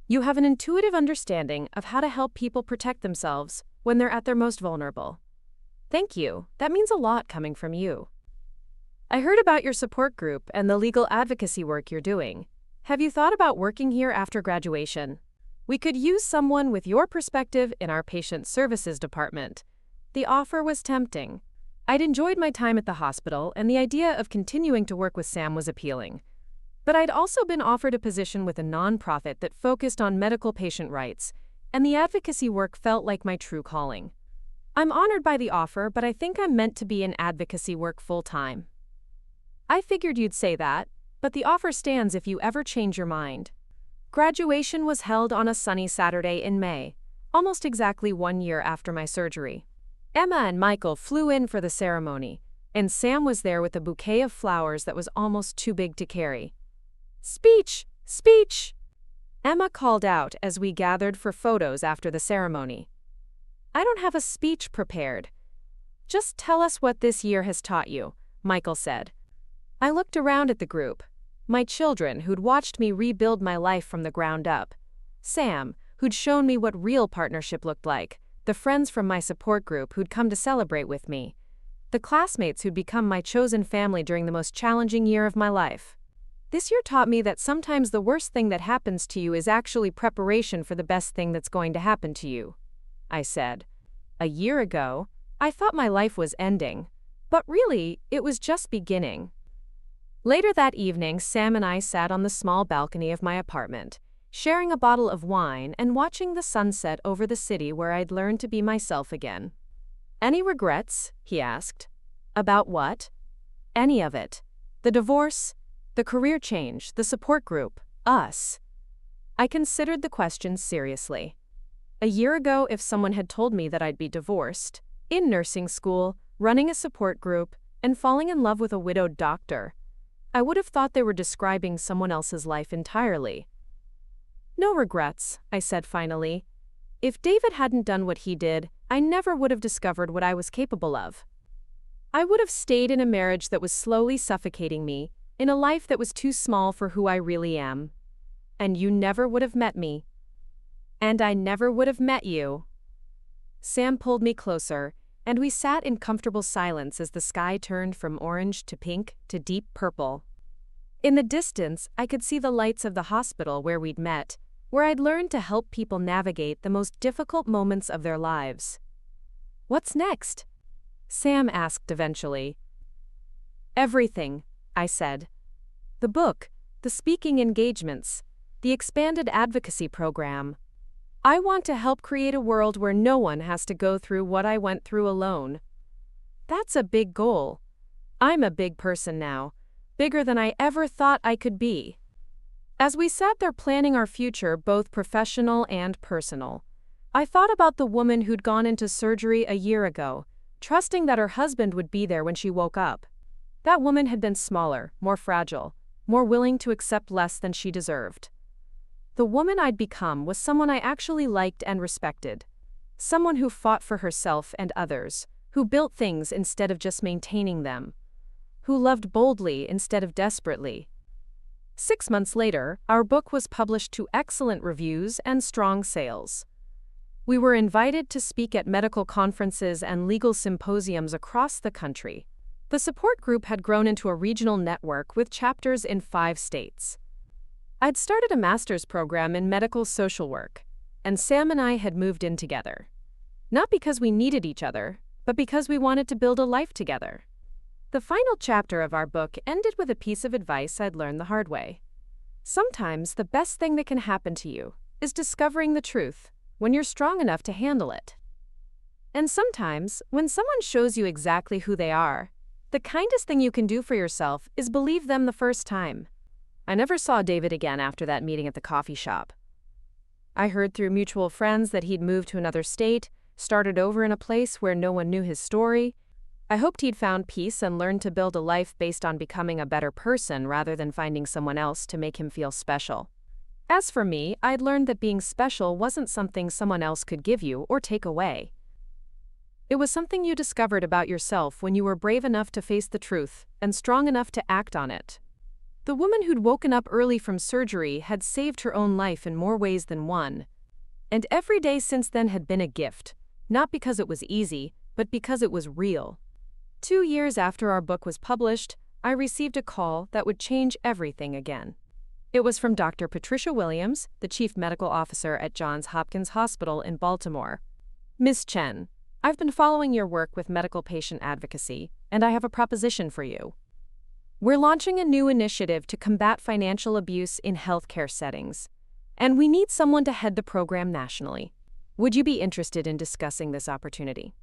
You have an intuitive understanding of how to help people protect themselves when they're at their most vulnerable. Thank you. That means a lot coming from you. I heard about your support group and the legal advocacy work you're doing. Have you thought about working here after graduation? We could use someone with your perspective in our patient services department. The offer was tempting. I'd enjoyed my time at the hospital, and the idea of continuing to work with Sam was appealing. But I'd also been offered a position with a nonprofit that focused on medical patient rights, and the advocacy work felt like my true calling. I'm honored by the offer, but I think I'm meant to be in advocacy work full-time. I figured you'd say that, but the offer stands if you ever change your mind. Graduation was held on a sunny Saturday in May, almost exactly 1 year after my surgery. Emma and Michael flew in for the ceremony, and Sam was there with a bouquet of flowers that was almost too big to carry. Speech! Speech! Emma called out as we gathered for photos after the ceremony. I don't have a speech prepared. Just tell us what this year has taught you, Michael said. I looked around at the group. My children, who'd watched me rebuild my life from the ground up. Sam, who'd shown me what real partnership looked like. The friends from my support group who'd come to celebrate with me. The classmates who'd become my chosen family during the most challenging year of my life. This year taught me that sometimes the worst thing that happens to you is actually preparation for the best thing that's going to happen to you, I said. A year ago, I thought my life was ending, but really, it was just beginning. Later that evening, Sam and I sat on the small balcony of my apartment, sharing a bottle of wine and watching the sunset over the city where I'd learned to be myself again. Any regrets? He asked. About what? Any of it. The divorce, the career change, the support group, us. I considered the question seriously. A year ago, if someone had told me that I'd be divorced, in nursing school, running a support group, and falling in love with a widowed doctor, I would have thought they were describing someone else's life entirely. No regrets, I said finally. If David hadn't done what he did, I never would have discovered what I was capable of. I would have stayed in a marriage that was slowly suffocating me, in a life that was too small for who I really am. And you never would have met me. And I never would have met you. Sam pulled me closer, and we sat in comfortable silence as the sky turned from orange to pink to deep purple. In the distance, I could see the lights of the hospital where we'd met, where I'd learned to help people navigate the most difficult moments of their lives. What's next? Sam asked eventually. Everything, I said. The book, the speaking engagements, the expanded advocacy program. I want to help create a world where no one has to go through what I went through alone. That's a big goal. I'm a big person now, bigger than I ever thought I could be. As we sat there planning our future, both professional and personal, I thought about the woman who'd gone into surgery a year ago, trusting that her husband would be there when she woke up. That woman had been smaller, more fragile, more willing to accept less than she deserved. The woman I'd become was someone I actually liked and respected. Someone who fought for herself and others, who built things instead of just maintaining them, who loved boldly instead of desperately. 6 months later, our book was published to excellent reviews and strong sales. We were invited to speak at medical conferences and legal symposiums across the country. The support group had grown into a regional network with chapters in 5 states. I'd started a master's program in medical social work, and Sam and I had moved in together. Not because we needed each other, but because we wanted to build a life together. The final chapter of our book ended with a piece of advice I'd learned the hard way. Sometimes the best thing that can happen to you is discovering the truth when you're strong enough to handle it. And sometimes, when someone shows you exactly who they are, the kindest thing you can do for yourself is believe them the first time. I never saw David again after that meeting at the coffee shop. I heard through mutual friends that he'd moved to another state, started over in a place where no one knew his story. I hoped he'd found peace and learned to build a life based on becoming a better person rather than finding someone else to make him feel special. As for me, I'd learned that being special wasn't something someone else could give you or take away. It was something you discovered about yourself when you were brave enough to face the truth and strong enough to act on it. The woman who'd woken up early from surgery had saved her own life in more ways than one. And every day since then had been a gift, not because it was easy, but because it was real. 2 years after our book was published, I received a call that would change everything again. It was from Dr. Patricia Williams, the Chief Medical Officer at Johns Hopkins Hospital in Baltimore. Ms. Chen, I've been following your work with medical patient advocacy, and I have a proposition for you. We're launching a new initiative to combat financial abuse in healthcare settings, and we need someone to head the program nationally. Would you be interested in discussing this opportunity?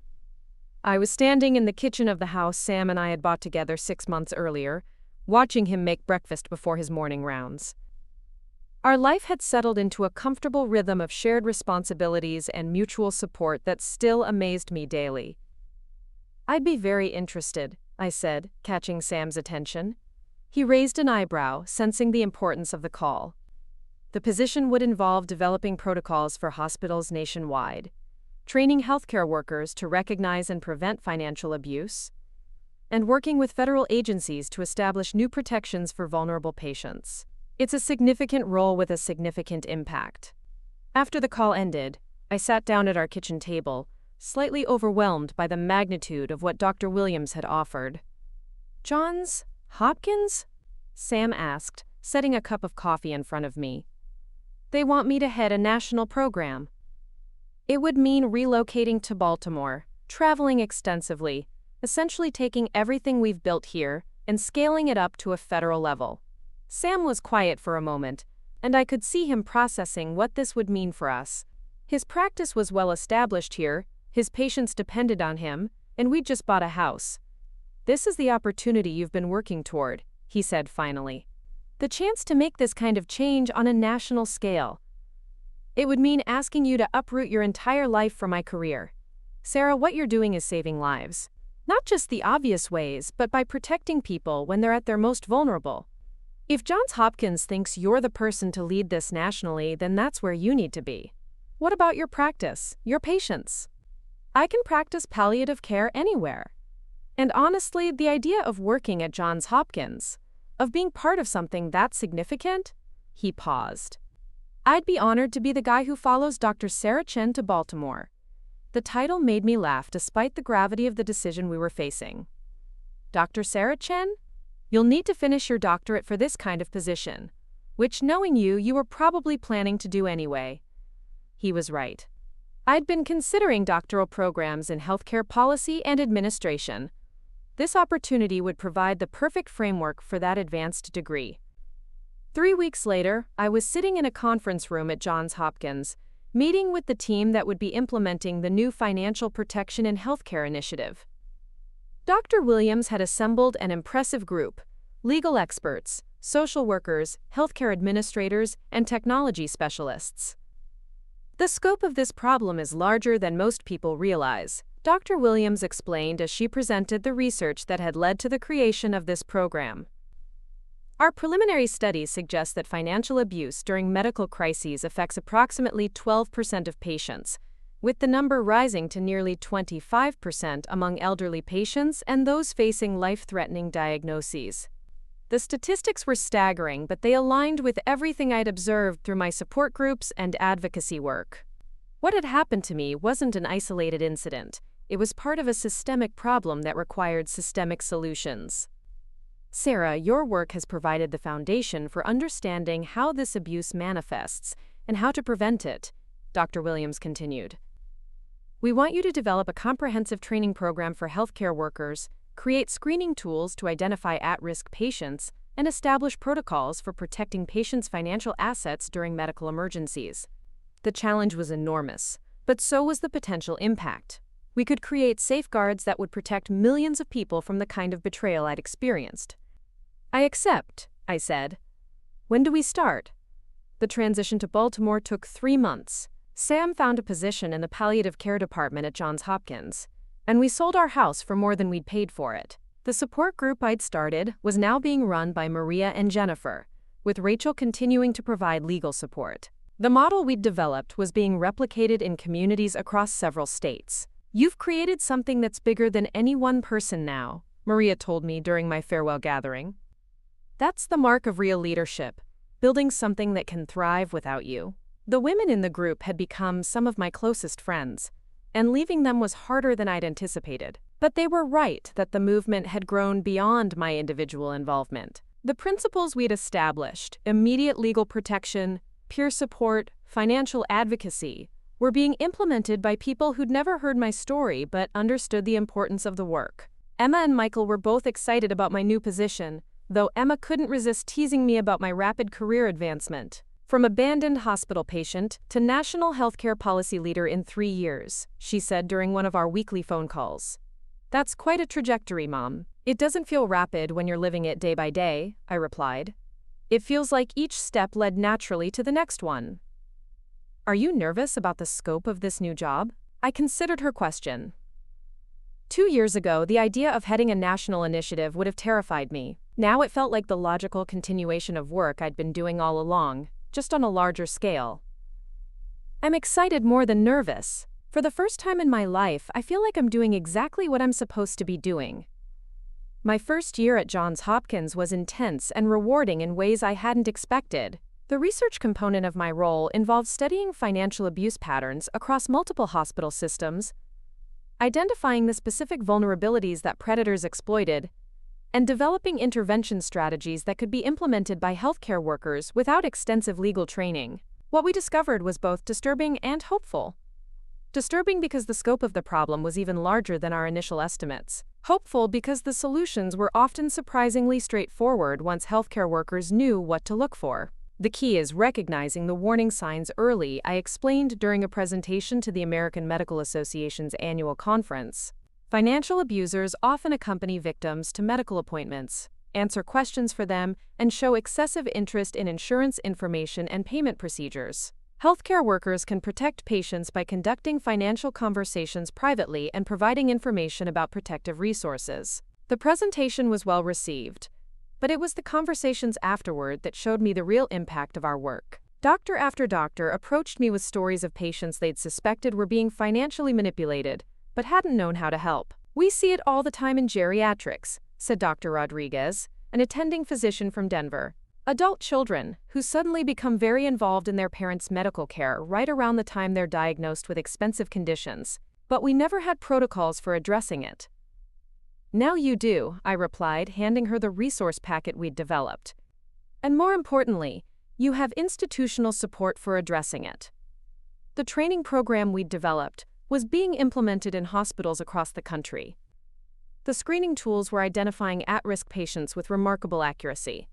I was standing in the kitchen of the house Sam and I had bought together 6 months earlier, watching him make breakfast before his morning rounds. Our life had settled into a comfortable rhythm of shared responsibilities and mutual support that still amazed me daily. I'd be very interested, I said, catching Sam's attention. He raised an eyebrow, sensing the importance of the call. The position would involve developing protocols for hospitals nationwide, training healthcare workers to recognize and prevent financial abuse, and working with federal agencies to establish new protections for vulnerable patients. It's a significant role with a significant impact. After the call ended, I sat down at our kitchen table, slightly overwhelmed by the magnitude of what Dr. Williams had offered. Johns Hopkins? Sam asked, setting a cup of coffee in front of me. They want me to head a national program. It would mean relocating to Baltimore, traveling extensively, essentially taking everything we've built here and scaling it up to a federal level. Sam was quiet for a moment, and I could see him processing what this would mean for us. His practice was well established here, his patients depended on him, and we'd just bought a house. This is the opportunity you've been working toward, he said finally. The chance to make this kind of change on a national scale. It would mean asking you to uproot your entire life for my career. Sarah, what you're doing is saving lives. Not just the obvious ways, but by protecting people when they're at their most vulnerable. If Johns Hopkins thinks you're the person to lead this nationally, then that's where you need to be. What about your practice, your patients? I can practice palliative care anywhere. And honestly, the idea of working at Johns Hopkins, of being part of something that significant, he paused. I'd be honored to be the guy who follows Dr. Sarah Chen to Baltimore. The title made me laugh despite the gravity of the decision we were facing. Dr. Sarah Chen? You'll need to finish your doctorate for this kind of position, which, knowing you, you were probably planning to do anyway. He was right. I'd been considering doctoral programs in healthcare policy and administration. This opportunity would provide the perfect framework for that advanced degree. 3 weeks later, I was sitting in a conference room at Johns Hopkins, meeting with the team that would be implementing the new Financial Protection in Healthcare initiative. Dr. Williams had assembled an impressive group: legal experts, social workers, healthcare administrators, and technology specialists. The scope of this problem is larger than most people realize, Dr. Williams explained as she presented the research that had led to the creation of this program. Our preliminary studies suggest that financial abuse during medical crises affects approximately 12% of patients, with the number rising to nearly 25% among elderly patients and those facing life-threatening diagnoses. The statistics were staggering, but they aligned with everything I'd observed through my support groups and advocacy work. What had happened to me wasn't an isolated incident. It was part of a systemic problem that required systemic solutions. Sarah, your work has provided the foundation for understanding how this abuse manifests and how to prevent it, Dr. Williams continued. We want you to develop a comprehensive training program for healthcare workers, create screening tools to identify at-risk patients, and establish protocols for protecting patients' financial assets during medical emergencies. The challenge was enormous, but so was the potential impact. We could create safeguards that would protect millions of people from the kind of betrayal I'd experienced. "I accept," I said. "When do we start?" The transition to Baltimore took 3 months. Sam found a position in the palliative care department at Johns Hopkins, and we sold our house for more than we'd paid for it. The support group I'd started was now being run by Maria and Jennifer, with Rachel continuing to provide legal support. The model we'd developed was being replicated in communities across several states. "You've created something that's bigger than any one person now," Maria told me during my farewell gathering. "That's the mark of real leadership, building something that can thrive without you." The women in the group had become some of my closest friends, and leaving them was harder than I'd anticipated. But they were right that the movement had grown beyond my individual involvement. The principles we'd established, immediate legal protection, peer support, financial advocacy, were being implemented by people who'd never heard my story but understood the importance of the work. Emma and Michael were both excited about my new position, though Emma couldn't resist teasing me about my rapid career advancement. "From abandoned hospital patient to national healthcare policy leader in 3 years," she said during one of our weekly phone calls. "That's quite a trajectory, Mom." "It doesn't feel rapid when you're living it day by day," I replied. "It feels like each step led naturally to the next one." "Are you nervous about the scope of this new job?" I considered her question. 2 years ago, the idea of heading a national initiative would have terrified me. Now it felt like the logical continuation of work I'd been doing all along, just on a larger scale. I'm excited more than nervous. For the first time in my life, I feel like I'm doing exactly what I'm supposed to be doing. My first year at Johns Hopkins was intense and rewarding in ways I hadn't expected. The research component of my role involved studying financial abuse patterns across multiple hospital systems, identifying the specific vulnerabilities that predators exploited, and developing intervention strategies that could be implemented by healthcare workers without extensive legal training. What we discovered was both disturbing and hopeful. Disturbing because the scope of the problem was even larger than our initial estimates. Hopeful because the solutions were often surprisingly straightforward once healthcare workers knew what to look for. The key is recognizing the warning signs early, I explained during a presentation to the American Medical Association's annual conference. Financial abusers often accompany victims to medical appointments, answer questions for them, and show excessive interest in insurance information and payment procedures. Healthcare workers can protect patients by conducting financial conversations privately and providing information about protective resources. The presentation was well received, but it was the conversations afterward that showed me the real impact of our work. Doctor after doctor approached me with stories of patients they'd suspected were being financially manipulated, but hadn't known how to help. "We see it all the time in geriatrics," said Dr. Rodriguez, an attending physician from Denver. "Adult children who suddenly become very involved in their parents' medical care right around the time they're diagnosed with expensive conditions, but we never had protocols for addressing it." "Now you do," I replied, handing her the resource packet we'd developed. "And more importantly, you have institutional support for addressing it." The training program we'd developed was being implemented in hospitals across the country. The screening tools were identifying at-risk patients with remarkable accuracy,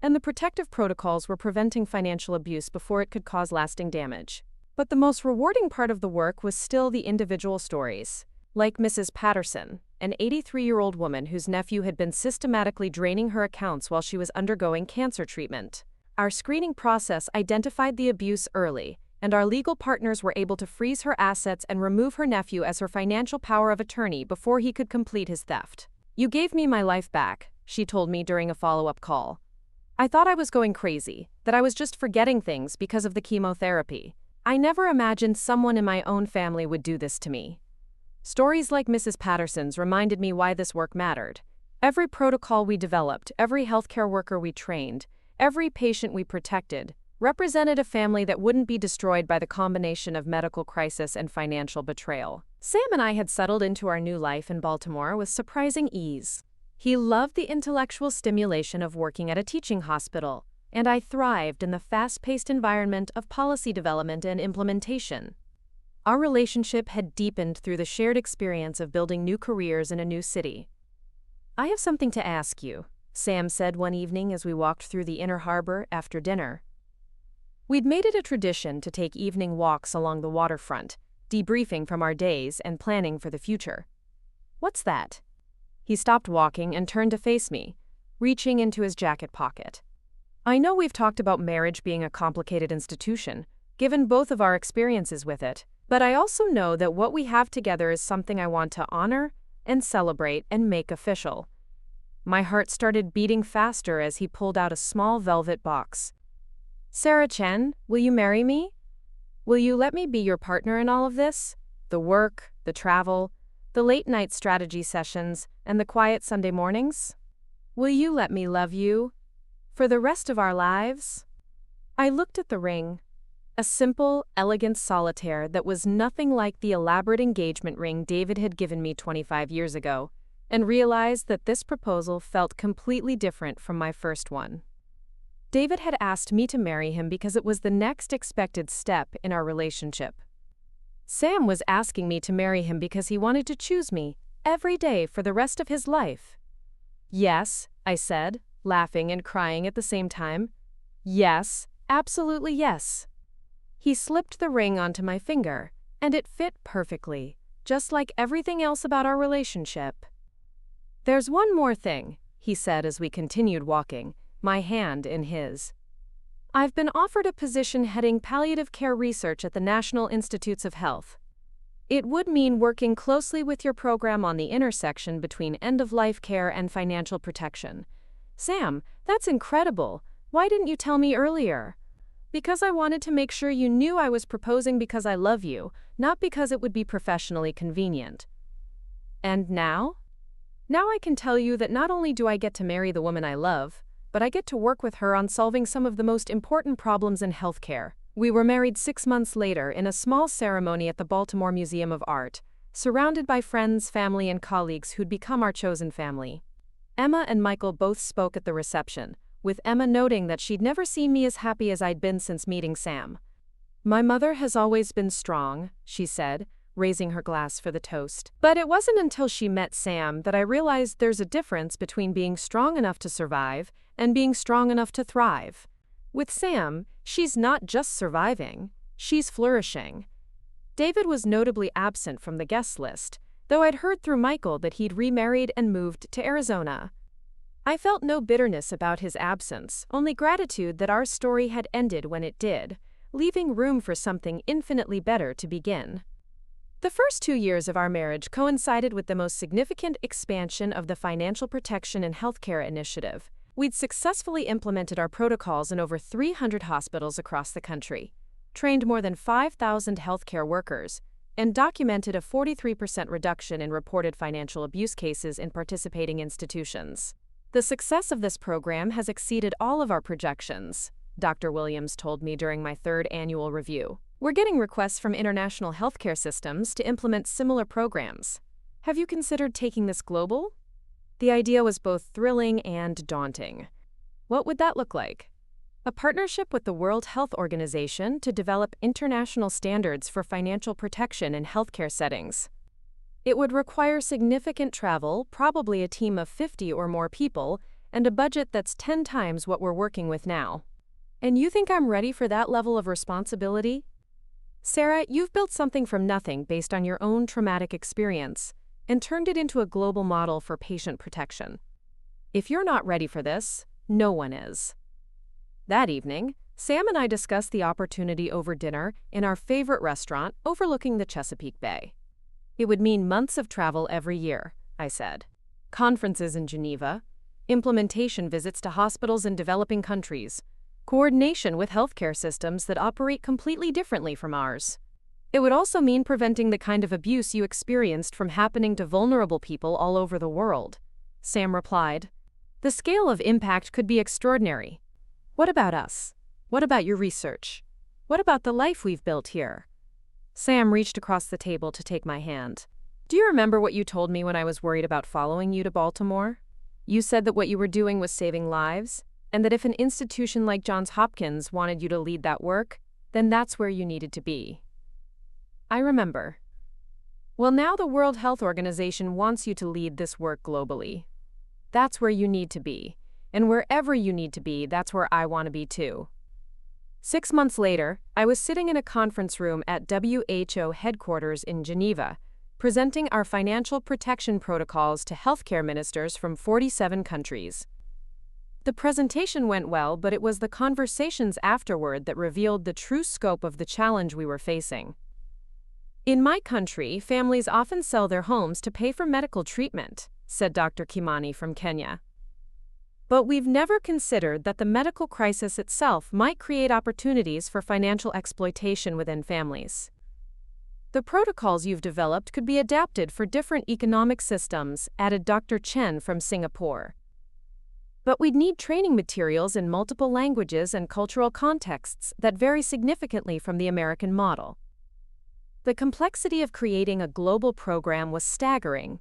and the protective protocols were preventing financial abuse before it could cause lasting damage. But the most rewarding part of the work was still the individual stories. Like Mrs. Patterson, an 83-year-old woman whose nephew had been systematically draining her accounts while she was undergoing cancer treatment. Our screening process identified the abuse early, and our legal partners were able to freeze her assets and remove her nephew as her financial power of attorney before he could complete his theft. "You gave me my life back," she told me during a follow-up call. "I thought I was going crazy, that I was just forgetting things because of the chemotherapy. I never imagined someone in my own family would do this to me." Stories like Mrs. Patterson's reminded me why this work mattered. Every protocol we developed, every healthcare worker we trained, every patient we protected, represented a family that wouldn't be destroyed by the combination of medical crisis and financial betrayal. Sam and I had settled into our new life in Baltimore with surprising ease. He loved the intellectual stimulation of working at a teaching hospital, and I thrived in the fast-paced environment of policy development and implementation. Our relationship had deepened through the shared experience of building new careers in a new city. I have something to ask you, Sam said one evening as we walked through the inner harbor after dinner. We'd made it a tradition to take evening walks along the waterfront, debriefing from our days and planning for the future. What's that? He stopped walking and turned to face me, reaching into his jacket pocket. I know we've talked about marriage being a complicated institution, given both of our experiences with it, but I also know that what we have together is something I want to honor and celebrate and make official. My heart started beating faster as he pulled out a small velvet box. Sarah Chen, will you marry me? Will you let me be your partner in all of this? The work, the travel, the late-night strategy sessions, and the quiet Sunday mornings? Will you let me love you for the rest of our lives? I looked at the ring, a simple, elegant solitaire that was nothing like the elaborate engagement ring David had given me 25 years ago, and realized that this proposal felt completely different from my first one. David had asked me to marry him because it was the next expected step in our relationship. Sam was asking me to marry him because he wanted to choose me every day for the rest of his life. Yes, I said, laughing and crying at the same time. Yes, absolutely yes. He slipped the ring onto my finger, and it fit perfectly, just like everything else about our relationship. There's one more thing, he said as we continued walking, my hand in his. I've been offered a position heading palliative care research at the National Institutes of Health. It would mean working closely with your program on the intersection between end-of-life care and financial protection. Sam, that's incredible. Why didn't you tell me earlier? Because I wanted to make sure you knew I was proposing because I love you, not because it would be professionally convenient. And now? Now I can tell you that not only do I get to marry the woman I love, but I get to work with her on solving some of the most important problems in healthcare. We were married 6 months later in a small ceremony at the Baltimore Museum of Art, surrounded by friends, family, and colleagues who'd become our chosen family. Emma and Michael both spoke at the reception, with Emma noting that she'd never seen me as happy as I'd been since meeting Sam. My mother has always been strong, she said, raising her glass for the toast. But it wasn't until she met Sam that I realized there's a difference between being strong enough to survive and being strong enough to thrive. With Sam, she's not just surviving, she's flourishing. David was notably absent from the guest list, though I'd heard through Michael that he'd remarried and moved to Arizona. I felt no bitterness about his absence, only gratitude that our story had ended when it did, leaving room for something infinitely better to begin. The first 2 years of our marriage coincided with the most significant expansion of the Financial Protection and Healthcare Initiative. We'd successfully implemented our protocols in over 300 hospitals across the country, trained more than 5,000 healthcare workers, and documented a 43% reduction in reported financial abuse cases in participating institutions. The success of this program has exceeded all of our projections, Dr. Williams told me during my 3rd annual review. We're getting requests from international healthcare systems to implement similar programs. Have you considered taking this global? The idea was both thrilling and daunting. What would that look like? A partnership with the World Health Organization to develop international standards for financial protection in healthcare settings. It would require significant travel, probably a team of 50 or more people, and a budget that's 10 times what we're working with now. And you think I'm ready for that level of responsibility? Sarah, you've built something from nothing based on your own traumatic experience and turned it into a global model for patient protection. If you're not ready for this, no one is. That evening, Sam and I discussed the opportunity over dinner in our favorite restaurant overlooking the Chesapeake Bay. It would mean months of travel every year, I said. Conferences in Geneva, implementation visits to hospitals in developing countries, coordination with healthcare systems that operate completely differently from ours. It would also mean preventing the kind of abuse you experienced from happening to vulnerable people all over the world. Sam replied, "The scale of impact could be extraordinary. What about us? What about your research? What about the life we've built here?" Sam reached across the table to take my hand. "Do you remember what you told me when I was worried about following you to Baltimore? You said that what you were doing was saving lives, and that if an institution like Johns Hopkins wanted you to lead that work, then that's where you needed to be." I remember. Well, now the World Health Organization wants you to lead this work globally. That's where you need to be. And wherever you need to be, that's where I want to be too. 6 months later, I was sitting in a conference room at WHO headquarters in Geneva, presenting our financial protection protocols to healthcare ministers from 47 countries. The presentation went well, but it was the conversations afterward that revealed the true scope of the challenge we were facing. In my country, families often sell their homes to pay for medical treatment, said Dr. Kimani from Kenya. But we've never considered that the medical crisis itself might create opportunities for financial exploitation within families. The protocols you've developed could be adapted for different economic systems, added Dr. Chen from Singapore. But we'd need training materials in multiple languages and cultural contexts that vary significantly from the American model. The complexity of creating a global program was staggering,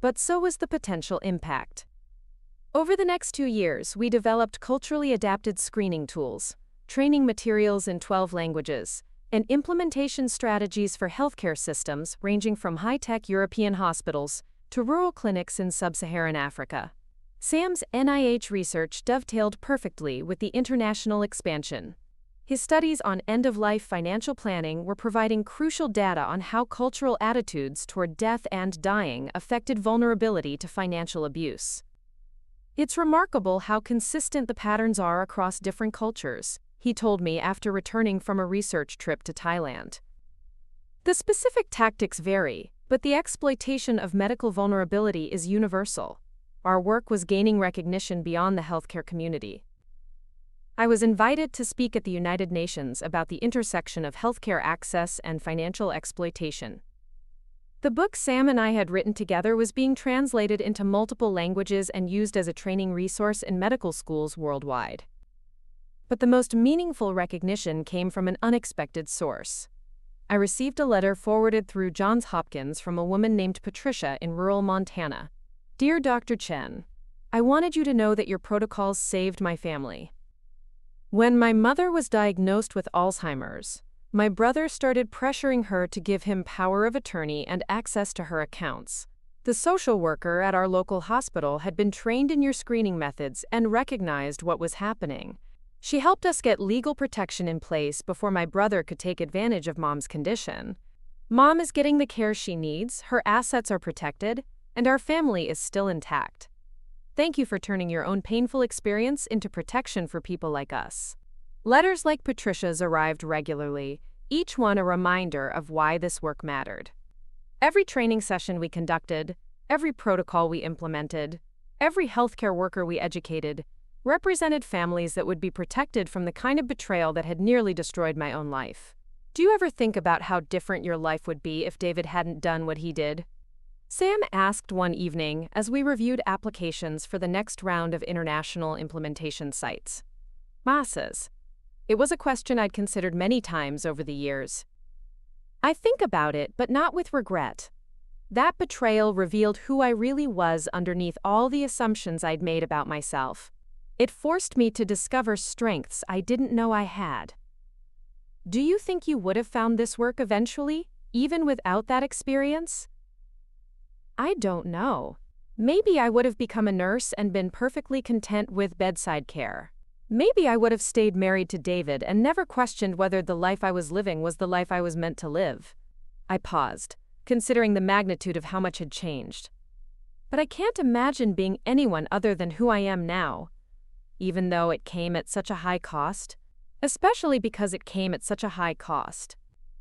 but so was the potential impact. Over the next 2 years, we developed culturally adapted screening tools, training materials in 12 languages, and implementation strategies for healthcare systems ranging from high-tech European hospitals to rural clinics in sub-Saharan Africa. Sam's NIH research dovetailed perfectly with the international expansion. His studies on end-of-life financial planning were providing crucial data on how cultural attitudes toward death and dying affected vulnerability to financial abuse. It's remarkable how consistent the patterns are across different cultures, he told me after returning from a research trip to Thailand. The specific tactics vary, but the exploitation of medical vulnerability is universal. Our work was gaining recognition beyond the healthcare community. I was invited to speak at the United Nations about the intersection of healthcare access and financial exploitation. The book Sam and I had written together was being translated into multiple languages and used as a training resource in medical schools worldwide. But the most meaningful recognition came from an unexpected source. I received a letter forwarded through Johns Hopkins from a woman named Patricia in rural Montana. Dear Dr. Chen, I wanted you to know that your protocols saved my family. When my mother was diagnosed with Alzheimer's, my brother started pressuring her to give him power of attorney and access to her accounts. The social worker at our local hospital had been trained in your screening methods and recognized what was happening. She helped us get legal protection in place before my brother could take advantage of Mom's condition. Mom is getting the care she needs, her assets are protected, and our family is still intact. Thank you for turning your own painful experience into protection for people like us. Letters like Patricia's arrived regularly, each one a reminder of why this work mattered. Every training session we conducted, every protocol we implemented, every healthcare worker we educated, represented families that would be protected from the kind of betrayal that had nearly destroyed my own life. Do you ever think about how different your life would be if David hadn't done what he did? Sam asked one evening as we reviewed applications for the next round of international implementation sites. Masses. It was a question I'd considered many times over the years. I think about it, but not with regret. That betrayal revealed who I really was underneath all the assumptions I'd made about myself. It forced me to discover strengths I didn't know I had. Do you think you would have found this work eventually, even without that experience? I don't know. Maybe I would have become a nurse and been perfectly content with bedside care. Maybe I would have stayed married to David and never questioned whether the life I was living was the life I was meant to live. I paused, considering the magnitude of how much had changed. But I can't imagine being anyone other than who I am now, even though it came at such a high cost, especially because it came at such a high cost.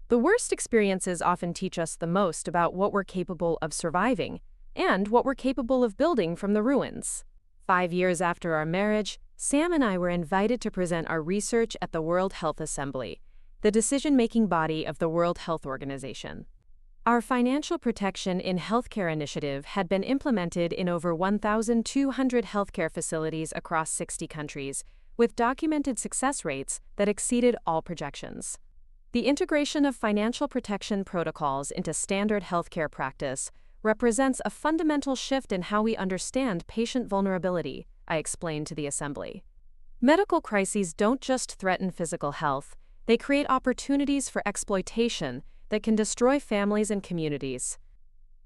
The worst experiences often teach us the most about what we're capable of surviving and what we're capable of building from the ruins. 5 years after our marriage, Sam and I were invited to present our research at the World Health Assembly, the decision-making body of the World Health Organization. Our financial protection in healthcare initiative had been implemented in over 1,200 healthcare facilities across 60 countries, with documented success rates that exceeded all projections. The integration of financial protection protocols into standard healthcare practice represents a fundamental shift in how we understand patient vulnerability, I explained to the Assembly. Medical crises don't just threaten physical health, they create opportunities for exploitation that can destroy families and communities.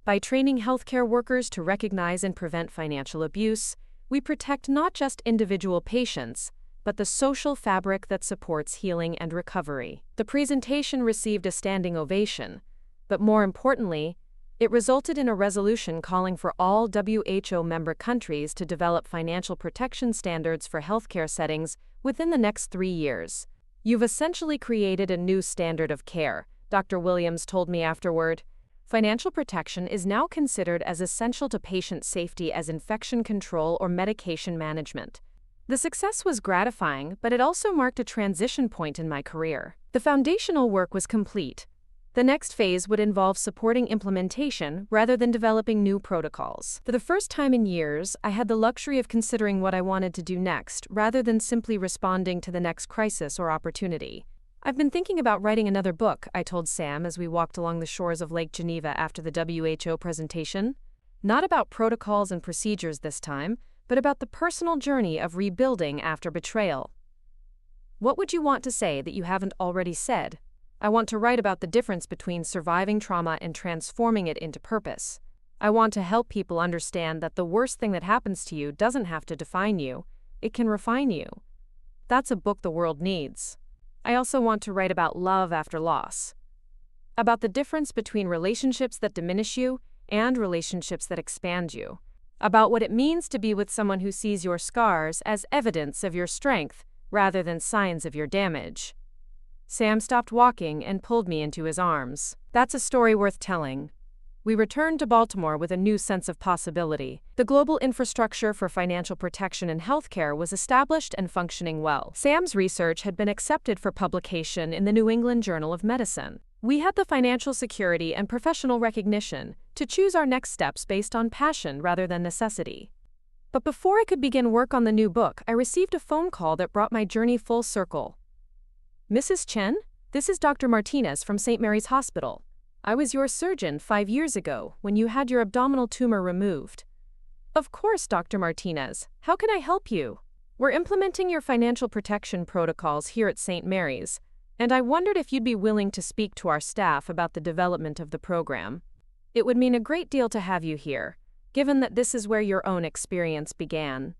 By training healthcare workers to recognize and prevent financial abuse, we protect not just individual patients, but the social fabric that supports healing and recovery. The presentation received a standing ovation, but more importantly, it resulted in a resolution calling for all WHO member countries to develop financial protection standards for healthcare settings within the next 3 years. You've essentially created a new standard of care, Dr. Williams told me afterward. Financial protection is now considered as essential to patient safety as infection control or medication management. The success was gratifying, but it also marked a transition point in my career. The foundational work was complete. The next phase would involve supporting implementation rather than developing new protocols. For the first time in years, I had the luxury of considering what I wanted to do next, rather than simply responding to the next crisis or opportunity. I've been thinking about writing another book, I told Sam as we walked along the shores of Lake Geneva after the WHO presentation. Not about protocols and procedures this time, but about the personal journey of rebuilding after betrayal. What would you want to say that you haven't already said? I want to write about the difference between surviving trauma and transforming it into purpose. I want to help people understand that the worst thing that happens to you doesn't have to define you, it can refine you. That's a book the world needs. I also want to write about love after loss. About the difference between relationships that diminish you and relationships that expand you. About what it means to be with someone who sees your scars as evidence of your strength rather than signs of your damage. Sam stopped walking and pulled me into his arms. That's a story worth telling. We returned to Baltimore with a new sense of possibility. The global infrastructure for financial protection in healthcare was established and functioning well. Sam's research had been accepted for publication in the New England Journal of Medicine. We had the financial security and professional recognition to choose our next steps based on passion rather than necessity. But before I could begin work on the new book, I received a phone call that brought my journey full circle. Mrs. Chen, this is Dr. Martinez from St. Mary's Hospital. I was your surgeon 5 years ago when you had your abdominal tumor removed. Of course, Dr. Martinez. How can I help you? We're implementing your financial protection protocols here at St. Mary's, and I wondered if you'd be willing to speak to our staff about the development of the program. It would mean a great deal to have you here, given that this is where your own experience began.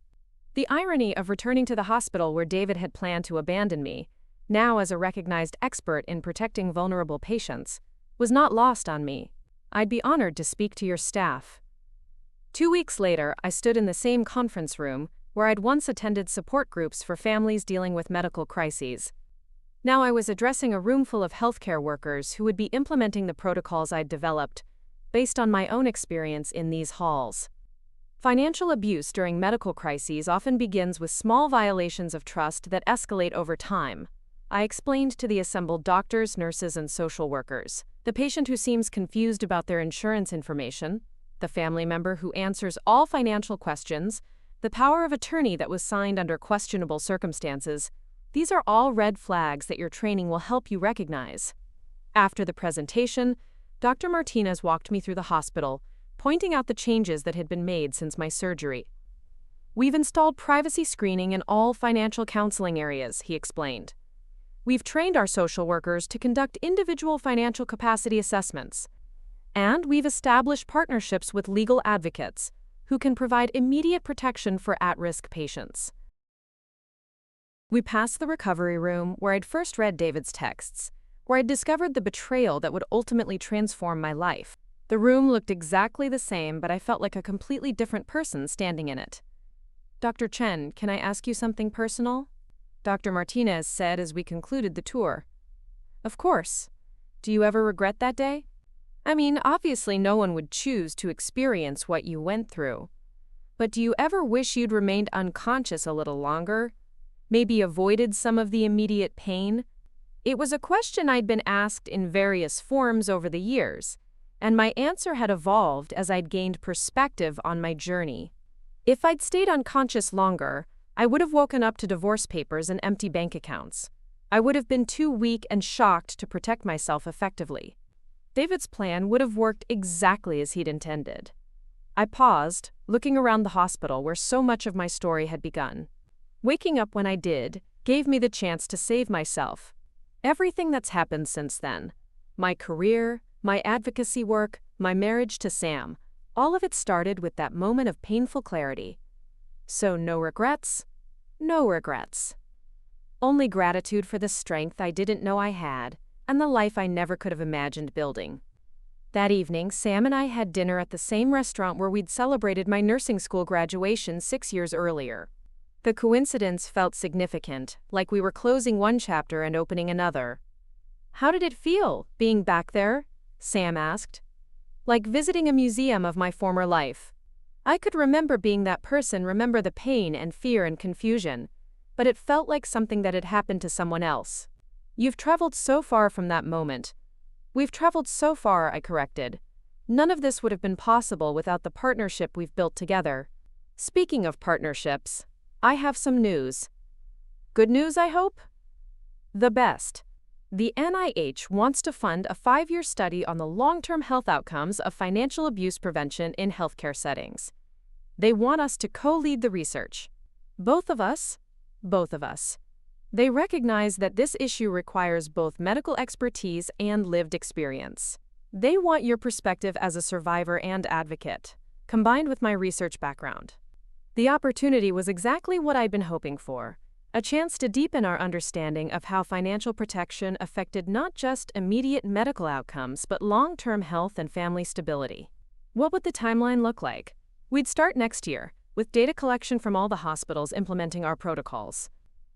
The irony of returning to the hospital where David had planned to abandon me, now as a recognized expert in protecting vulnerable patients, was not lost on me. I'd be honored to speak to your staff. 2 weeks later, I stood in the same conference room where I'd once attended support groups for families dealing with medical crises. Now I was addressing a room full of healthcare workers who would be implementing the protocols I'd developed, based on my own experience in these halls. Financial abuse during medical crises often begins with small violations of trust that escalate over time. I explained to the assembled doctors, nurses, and social workers. The patient who seems confused about their insurance information, the family member who answers all financial questions, the power of attorney that was signed under questionable circumstances. These are all red flags that your training will help you recognize. After the presentation, Dr. Martinez walked me through the hospital, pointing out the changes that had been made since my surgery. We've installed privacy screening in all financial counseling areas, he explained. We've trained our social workers to conduct individual financial capacity assessments. And we've established partnerships with legal advocates who can provide immediate protection for at-risk patients. We passed the recovery room where I'd first read David's texts, where I'd discovered the betrayal that would ultimately transform my life. The room looked exactly the same, but I felt like a completely different person standing in it. Dr. Chen, can I ask you something personal? Dr. Martinez said as we concluded the tour. Of course. Do you ever regret that day? I mean, obviously no one would choose to experience what you went through. But do you ever wish you'd remained unconscious a little longer? Maybe avoided some of the immediate pain? It was a question I'd been asked in various forms over the years, and my answer had evolved as I'd gained perspective on my journey. If I'd stayed unconscious longer, I would have woken up to divorce papers and empty bank accounts. I would have been too weak and shocked to protect myself effectively. David's plan would have worked exactly as he'd intended. I paused, looking around the hospital where so much of my story had begun. Waking up when I did gave me the chance to save myself. Everything that's happened since then, my career, my advocacy work, my marriage to Sam. All of it started with that moment of painful clarity. So no regrets? No regrets. Only gratitude for the strength I didn't know I had, and the life I never could have imagined building. That evening, Sam and I had dinner at the same restaurant where we'd celebrated my nursing school graduation 6 years earlier. The coincidence felt significant, like we were closing one chapter and opening another. "How did it feel, being back there?" Sam asked. "Like visiting a museum of my former life. I could remember being that person, remember the pain and fear and confusion, but it felt like something that had happened to someone else." "You've traveled so far from that moment." "We've traveled so far," I corrected. "None of this would have been possible without the partnership we've built together." Speaking of partnerships, I have some news. Good news, I hope? The best. The NIH wants to fund a 5-year study on the long-term health outcomes of financial abuse prevention in healthcare settings. They want us to co-lead the research. Both of us. They recognize that this issue requires both medical expertise and lived experience. They want your perspective as a survivor and advocate, combined with my research background. The opportunity was exactly what I'd been hoping for, a chance to deepen our understanding of how financial protection affected not just immediate medical outcomes but long-term health and family stability. What would the timeline look like? We'd start next year, with data collection from all the hospitals implementing our protocols.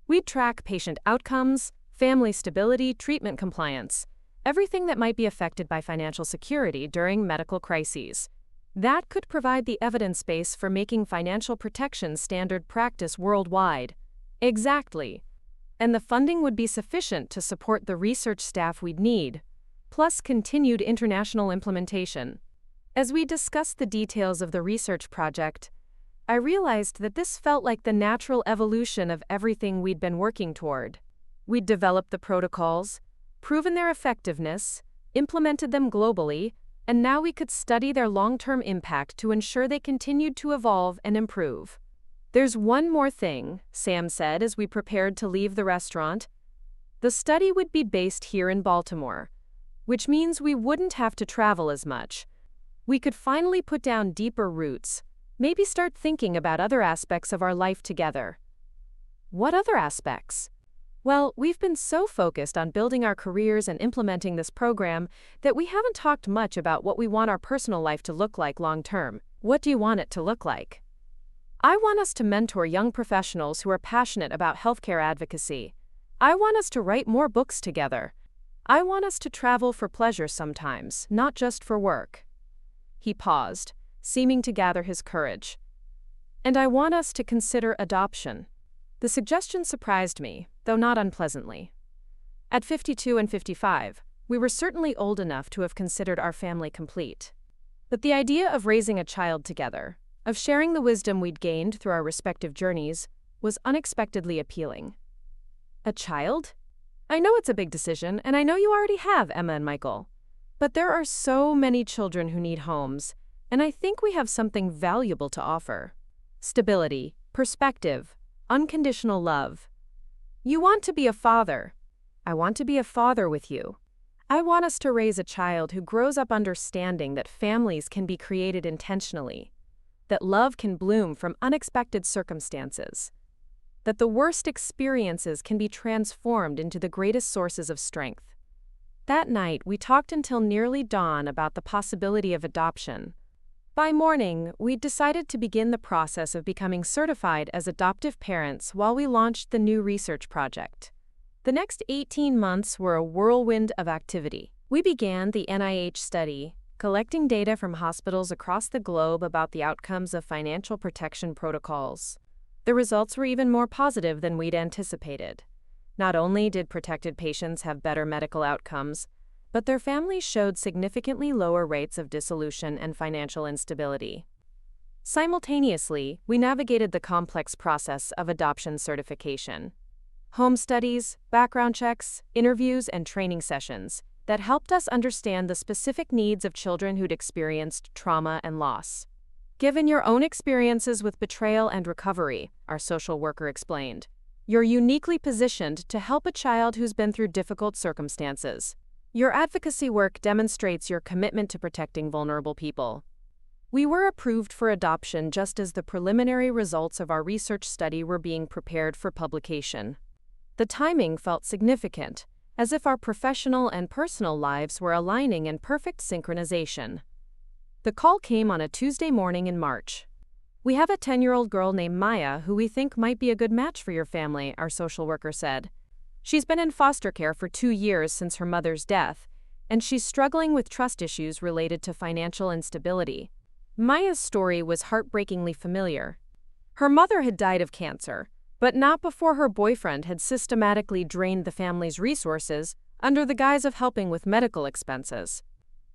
We'd track patient outcomes, family stability, treatment compliance, everything that might be affected by financial security during medical crises. That could provide the evidence base for making financial protection standard practice worldwide. Exactly. And the funding would be sufficient to support the research staff we'd need, plus continued international implementation. As we discussed the details of the research project, I realized that this felt like the natural evolution of everything we'd been working toward. We'd developed the protocols, proven their effectiveness, implemented them globally, and now we could study their long-term impact to ensure they continued to evolve and improve. "There's one more thing," Sam said as we prepared to leave the restaurant. "The study would be based here in Baltimore, which means we wouldn't have to travel as much. We could finally put down deeper roots, maybe start thinking about other aspects of our life together." "What other aspects?" "Well, we've been so focused on building our careers and implementing this program that we haven't talked much about what we want our personal life to look like long term." "What do you want it to look like?" "I want us to mentor young professionals who are passionate about healthcare advocacy. I want us to write more books together. I want us to travel for pleasure sometimes, not just for work." He paused, seeming to gather his courage. "And I want us to consider adoption." The suggestion surprised me, though not unpleasantly. At 52 and 55, we were certainly old enough to have considered our family complete. But the idea of raising a child together, of sharing the wisdom we'd gained through our respective journeys, was unexpectedly appealing. "A child? I know it's a big decision, and I know you already have Emma and Michael. But there are so many children who need homes, and I think we have something valuable to offer. Stability, perspective, unconditional love. You want to be a father. I want to be a father with you. I want us to raise a child who grows up understanding that families can be created intentionally, that love can bloom from unexpected circumstances, that the worst experiences can be transformed into the greatest sources of strength." That night, we talked until nearly dawn about the possibility of adoption. By morning, we'd decided to begin the process of becoming certified as adoptive parents while we launched the new research project. The next 18 months were a whirlwind of activity. We began the NIH study, collecting data from hospitals across the globe about the outcomes of financial protection protocols. The results were even more positive than we'd anticipated. Not only did protected patients have better medical outcomes, but their families showed significantly lower rates of dissolution and financial instability. Simultaneously, we navigated the complex process of adoption certification. Home studies, background checks, interviews, and training sessions that helped us understand the specific needs of children who'd experienced trauma and loss. "Given your own experiences with betrayal and recovery," our social worker explained, "you're uniquely positioned to help a child who's been through difficult circumstances. Your advocacy work demonstrates your commitment to protecting vulnerable people. We were approved for adoption just as the preliminary results of our research study were being prepared for publication. The timing felt significant, as if our professional and personal lives were aligning in perfect synchronization. The call came on a Tuesday morning in March. "We have a 10-year-old girl named Maya who we think might be a good match for your family," our social worker said. "She's been in foster care for 2 years since her mother's death, and she's struggling with trust issues related to financial instability." Maya's story was heartbreakingly familiar. Her mother had died of cancer, but not before her boyfriend had systematically drained the family's resources under the guise of helping with medical expenses.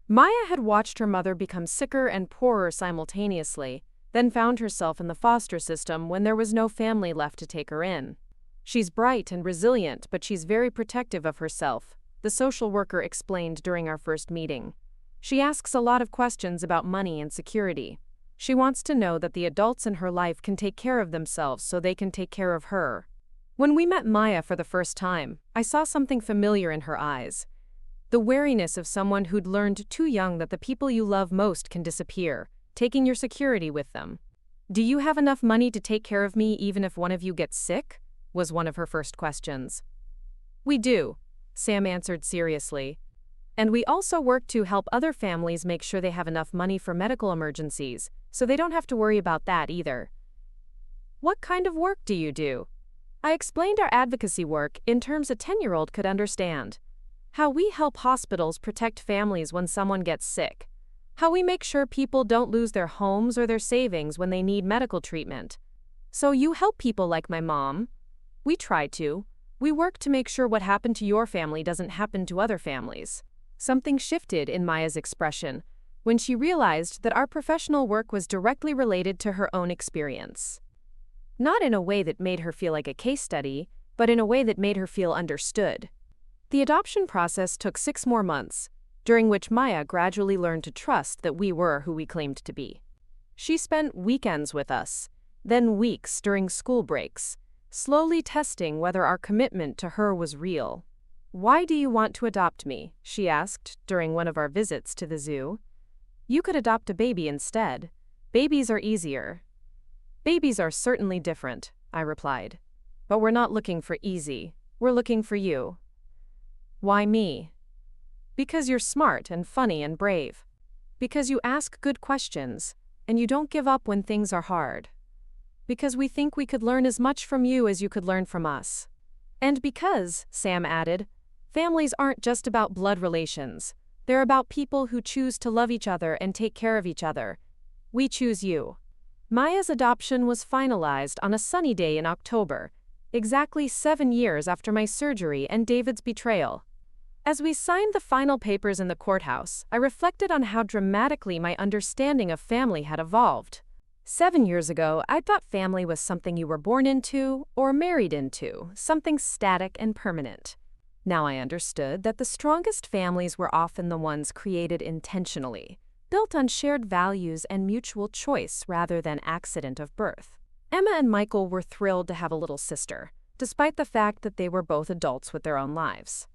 Maya had watched her mother become sicker and poorer simultaneously, then found herself in the foster system when there was no family left to take her in. "She's bright and resilient, but she's very protective of herself," the social worker explained during our first meeting. "She asks a lot of questions about money and security. She wants to know that the adults in her life can take care of themselves so they can take care of her." When we met Maya for the first time, I saw something familiar in her eyes. The wariness of someone who'd learned too young that the people you love most can disappear, taking your security with them. "Do you have enough money to take care of me even if one of you gets sick?" was one of her first questions. "We do," Sam answered seriously. "And we also work to help other families make sure they have enough money for medical emergencies, so they don't have to worry about that either." "What kind of work do you do?" I explained our advocacy work in terms a 10-year-old could understand. How we help hospitals protect families when someone gets sick. How we make sure people don't lose their homes or their savings when they need medical treatment. "So you help people like my mom?" "We try to. We work to make sure what happened to your family doesn't happen to other families." Something shifted in Maya's expression when she realized that our professional work was directly related to her own experience. Not in a way that made her feel like a case study, but in a way that made her feel understood. The adoption process took 6 more months, during which Maya gradually learned to trust that we were who we claimed to be. She spent weekends with us, then weeks during school breaks, slowly testing whether our commitment to her was real. "Why do you want to adopt me?" she asked during one of our visits to the zoo. "You could adopt a baby instead. Babies are easier." "Babies are certainly different," I replied. "But we're not looking for easy. We're looking for you." "Why me?" "Because you're smart and funny and brave. Because you ask good questions, and you don't give up when things are hard. Because we think we could learn as much from you as you could learn from us. And because," Sam added, "families aren't just about blood relations. They're about people who choose to love each other and take care of each other. We choose you." Maya's adoption was finalized on a sunny day in October, exactly 7 years after my surgery and David's betrayal. As we signed the final papers in the courthouse, I reflected on how dramatically my understanding of family had evolved. 7 years ago, I thought family was something you were born into or married into, something static and permanent. Now I understood that the strongest families were often the ones created intentionally, built on shared values and mutual choice rather than accident of birth. Emma and Michael were thrilled to have a little sister, despite the fact that they were both adults with their own lives.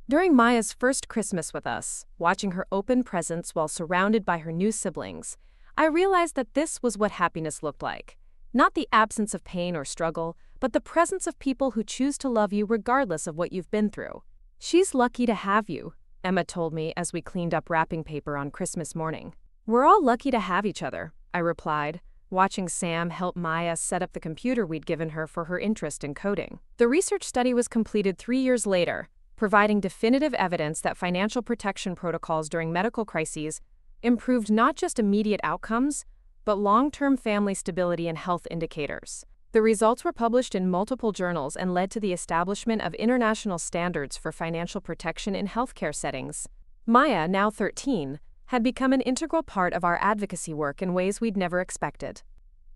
During Maya's first Christmas with us, watching her open presents while surrounded by her new siblings, I realized that this was what happiness looked like. Not the absence of pain or struggle, but the presence of people who choose to love you regardless of what you've been through. "She's lucky to have you," Emma told me as we cleaned up wrapping paper on Christmas morning. "We're all lucky to have each other," I replied, watching Sam help Maya set up the computer we'd given her for her interest in coding. The research study was completed 3 years later, providing definitive evidence that financial protection protocols during medical crises improved not just immediate outcomes, but long-term family stability and health indicators. The results were published in multiple journals and led to the establishment of international standards for financial protection in healthcare settings. Maya, now 13, had become an integral part of our advocacy work in ways we'd never expected.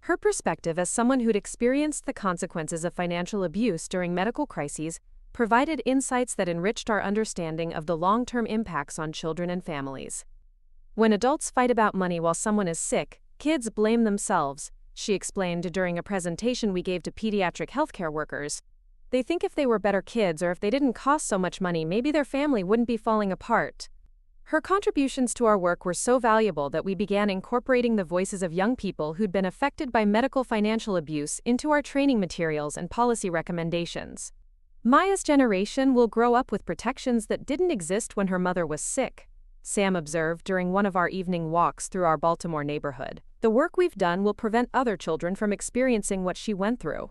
Her perspective as someone who'd experienced the consequences of financial abuse during medical crises provided insights that enriched our understanding of the long-term impacts on children and families. "When adults fight about money while someone is sick, kids blame themselves," she explained during a presentation we gave to pediatric healthcare workers. They think if they were better kids or if they didn't cost so much money, maybe their family wouldn't be falling apart. Her contributions to our work were so valuable that we began incorporating the voices of young people who'd been affected by medical financial abuse into our training materials and policy recommendations. Maya's generation will grow up with protections that didn't exist when her mother was sick, Sam observed during one of our evening walks through our Baltimore neighborhood. The work we've done will prevent other children from experiencing what she went through.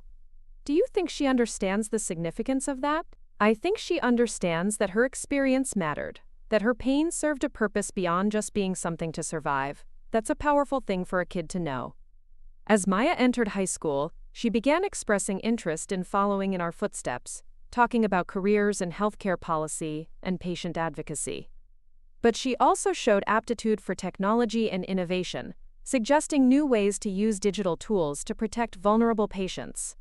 Do you think she understands the significance of that? I think she understands that her experience mattered, that her pain served a purpose beyond just being something to survive. That's a powerful thing for a kid to know. As Maya entered high school, she began expressing interest in following in our footsteps, talking about careers in healthcare policy and patient advocacy. But she also showed aptitude for technology and innovation, suggesting new ways to use digital tools to protect vulnerable patients.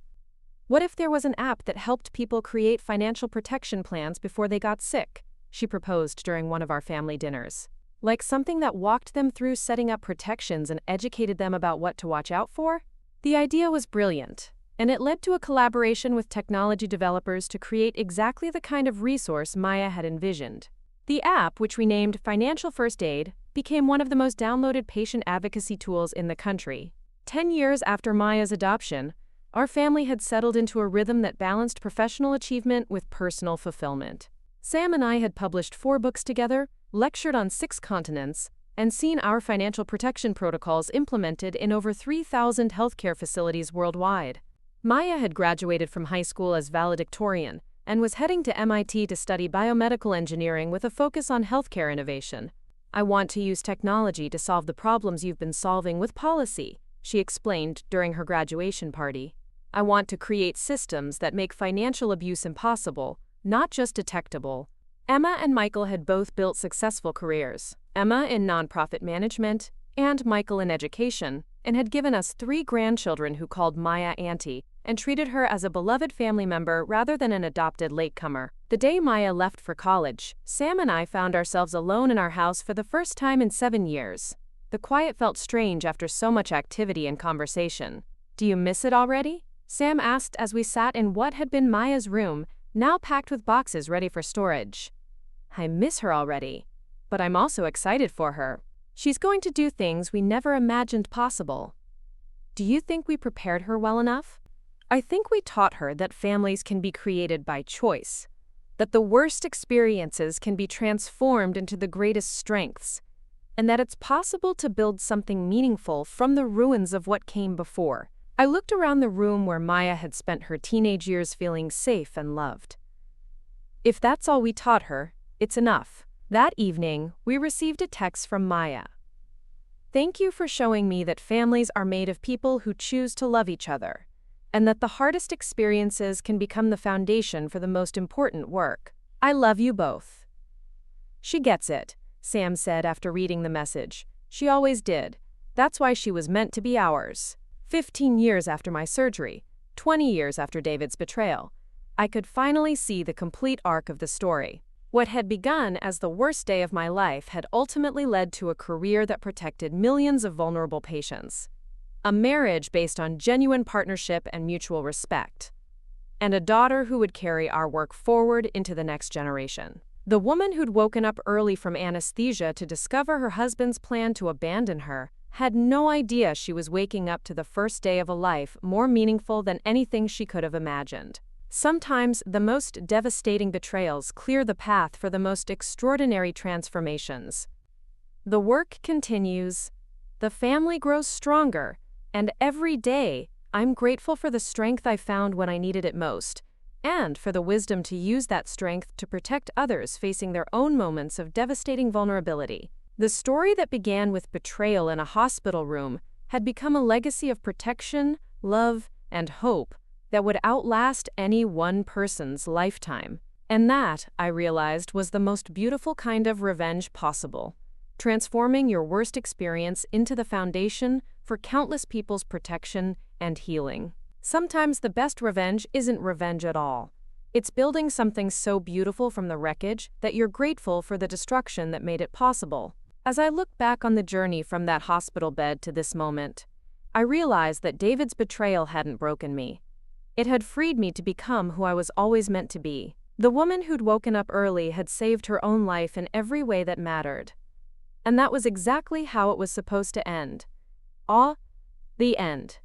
What if there was an app that helped people create financial protection plans before they got sick? She proposed during one of our family dinners. Like something that walked them through setting up protections and educated them about what to watch out for? The idea was brilliant, and it led to a collaboration with technology developers to create exactly the kind of resource Maya had envisioned. The app, which we named Financial First Aid, became one of the most downloaded patient advocacy tools in the country. 10 years after Maya's adoption, our family had settled into a rhythm that balanced professional achievement with personal fulfillment. Sam and I had published 4 books together, lectured on 6 continents, and seen our financial protection protocols implemented in over 3,000 healthcare facilities worldwide. Maya had graduated from high school as valedictorian and was heading to MIT to study biomedical engineering with a focus on healthcare innovation. I want to use technology to solve the problems you've been solving with policy, she explained during her graduation party. I want to create systems that make financial abuse impossible, not just detectable. Emma and Michael had both built successful careers, Emma in nonprofit management and Michael in education, and had given us 3 grandchildren who called Maya Auntie and treated her as a beloved family member rather than an adopted latecomer. The day Maya left for college, Sam and I found ourselves alone in our house for the first time in 7 years. The quiet felt strange after so much activity and conversation. Do you miss it already? Sam asked as we sat in what had been Maya's room, now packed with boxes ready for storage. I miss her already, but I'm also excited for her. She's going to do things we never imagined possible. Do you think we prepared her well enough? I think we taught her that families can be created by choice, that the worst experiences can be transformed into the greatest strengths, and that it's possible to build something meaningful from the ruins of what came before. I looked around the room where Maya had spent her teenage years feeling safe and loved. If that's all we taught her, it's enough. That evening, we received a text from Maya. Thank you for showing me that families are made of people who choose to love each other, and that the hardest experiences can become the foundation for the most important work. I love you both. She gets it, Sam said after reading the message. She always did. That's why she was meant to be ours. 15 years after my surgery, 20 years after David's betrayal, I could finally see the complete arc of the story. What had begun as the worst day of my life had ultimately led to a career that protected millions of vulnerable patients, a marriage based on genuine partnership and mutual respect, and a daughter who would carry our work forward into the next generation. The woman who'd woken up early from anesthesia to discover her husband's plan to abandon her had no idea she was waking up to the first day of a life more meaningful than anything she could have imagined. Sometimes the most devastating betrayals clear the path for the most extraordinary transformations. The work continues, the family grows stronger, and every day I'm grateful for the strength I found when I needed it most, and for the wisdom to use that strength to protect others facing their own moments of devastating vulnerability. The story that began with betrayal in a hospital room had become a legacy of protection, love, and hope that would outlast any one person's lifetime. And that, I realized, was the most beautiful kind of revenge possible, transforming your worst experience into the foundation for countless people's protection and healing. Sometimes the best revenge isn't revenge at all. It's building something so beautiful from the wreckage that you're grateful for the destruction that made it possible. As I look back on the journey from that hospital bed to this moment, I realize that David's betrayal hadn't broken me. It had freed me to become who I was always meant to be. The woman who'd woken up early had saved her own life in every way that mattered. And that was exactly how it was supposed to end. The end.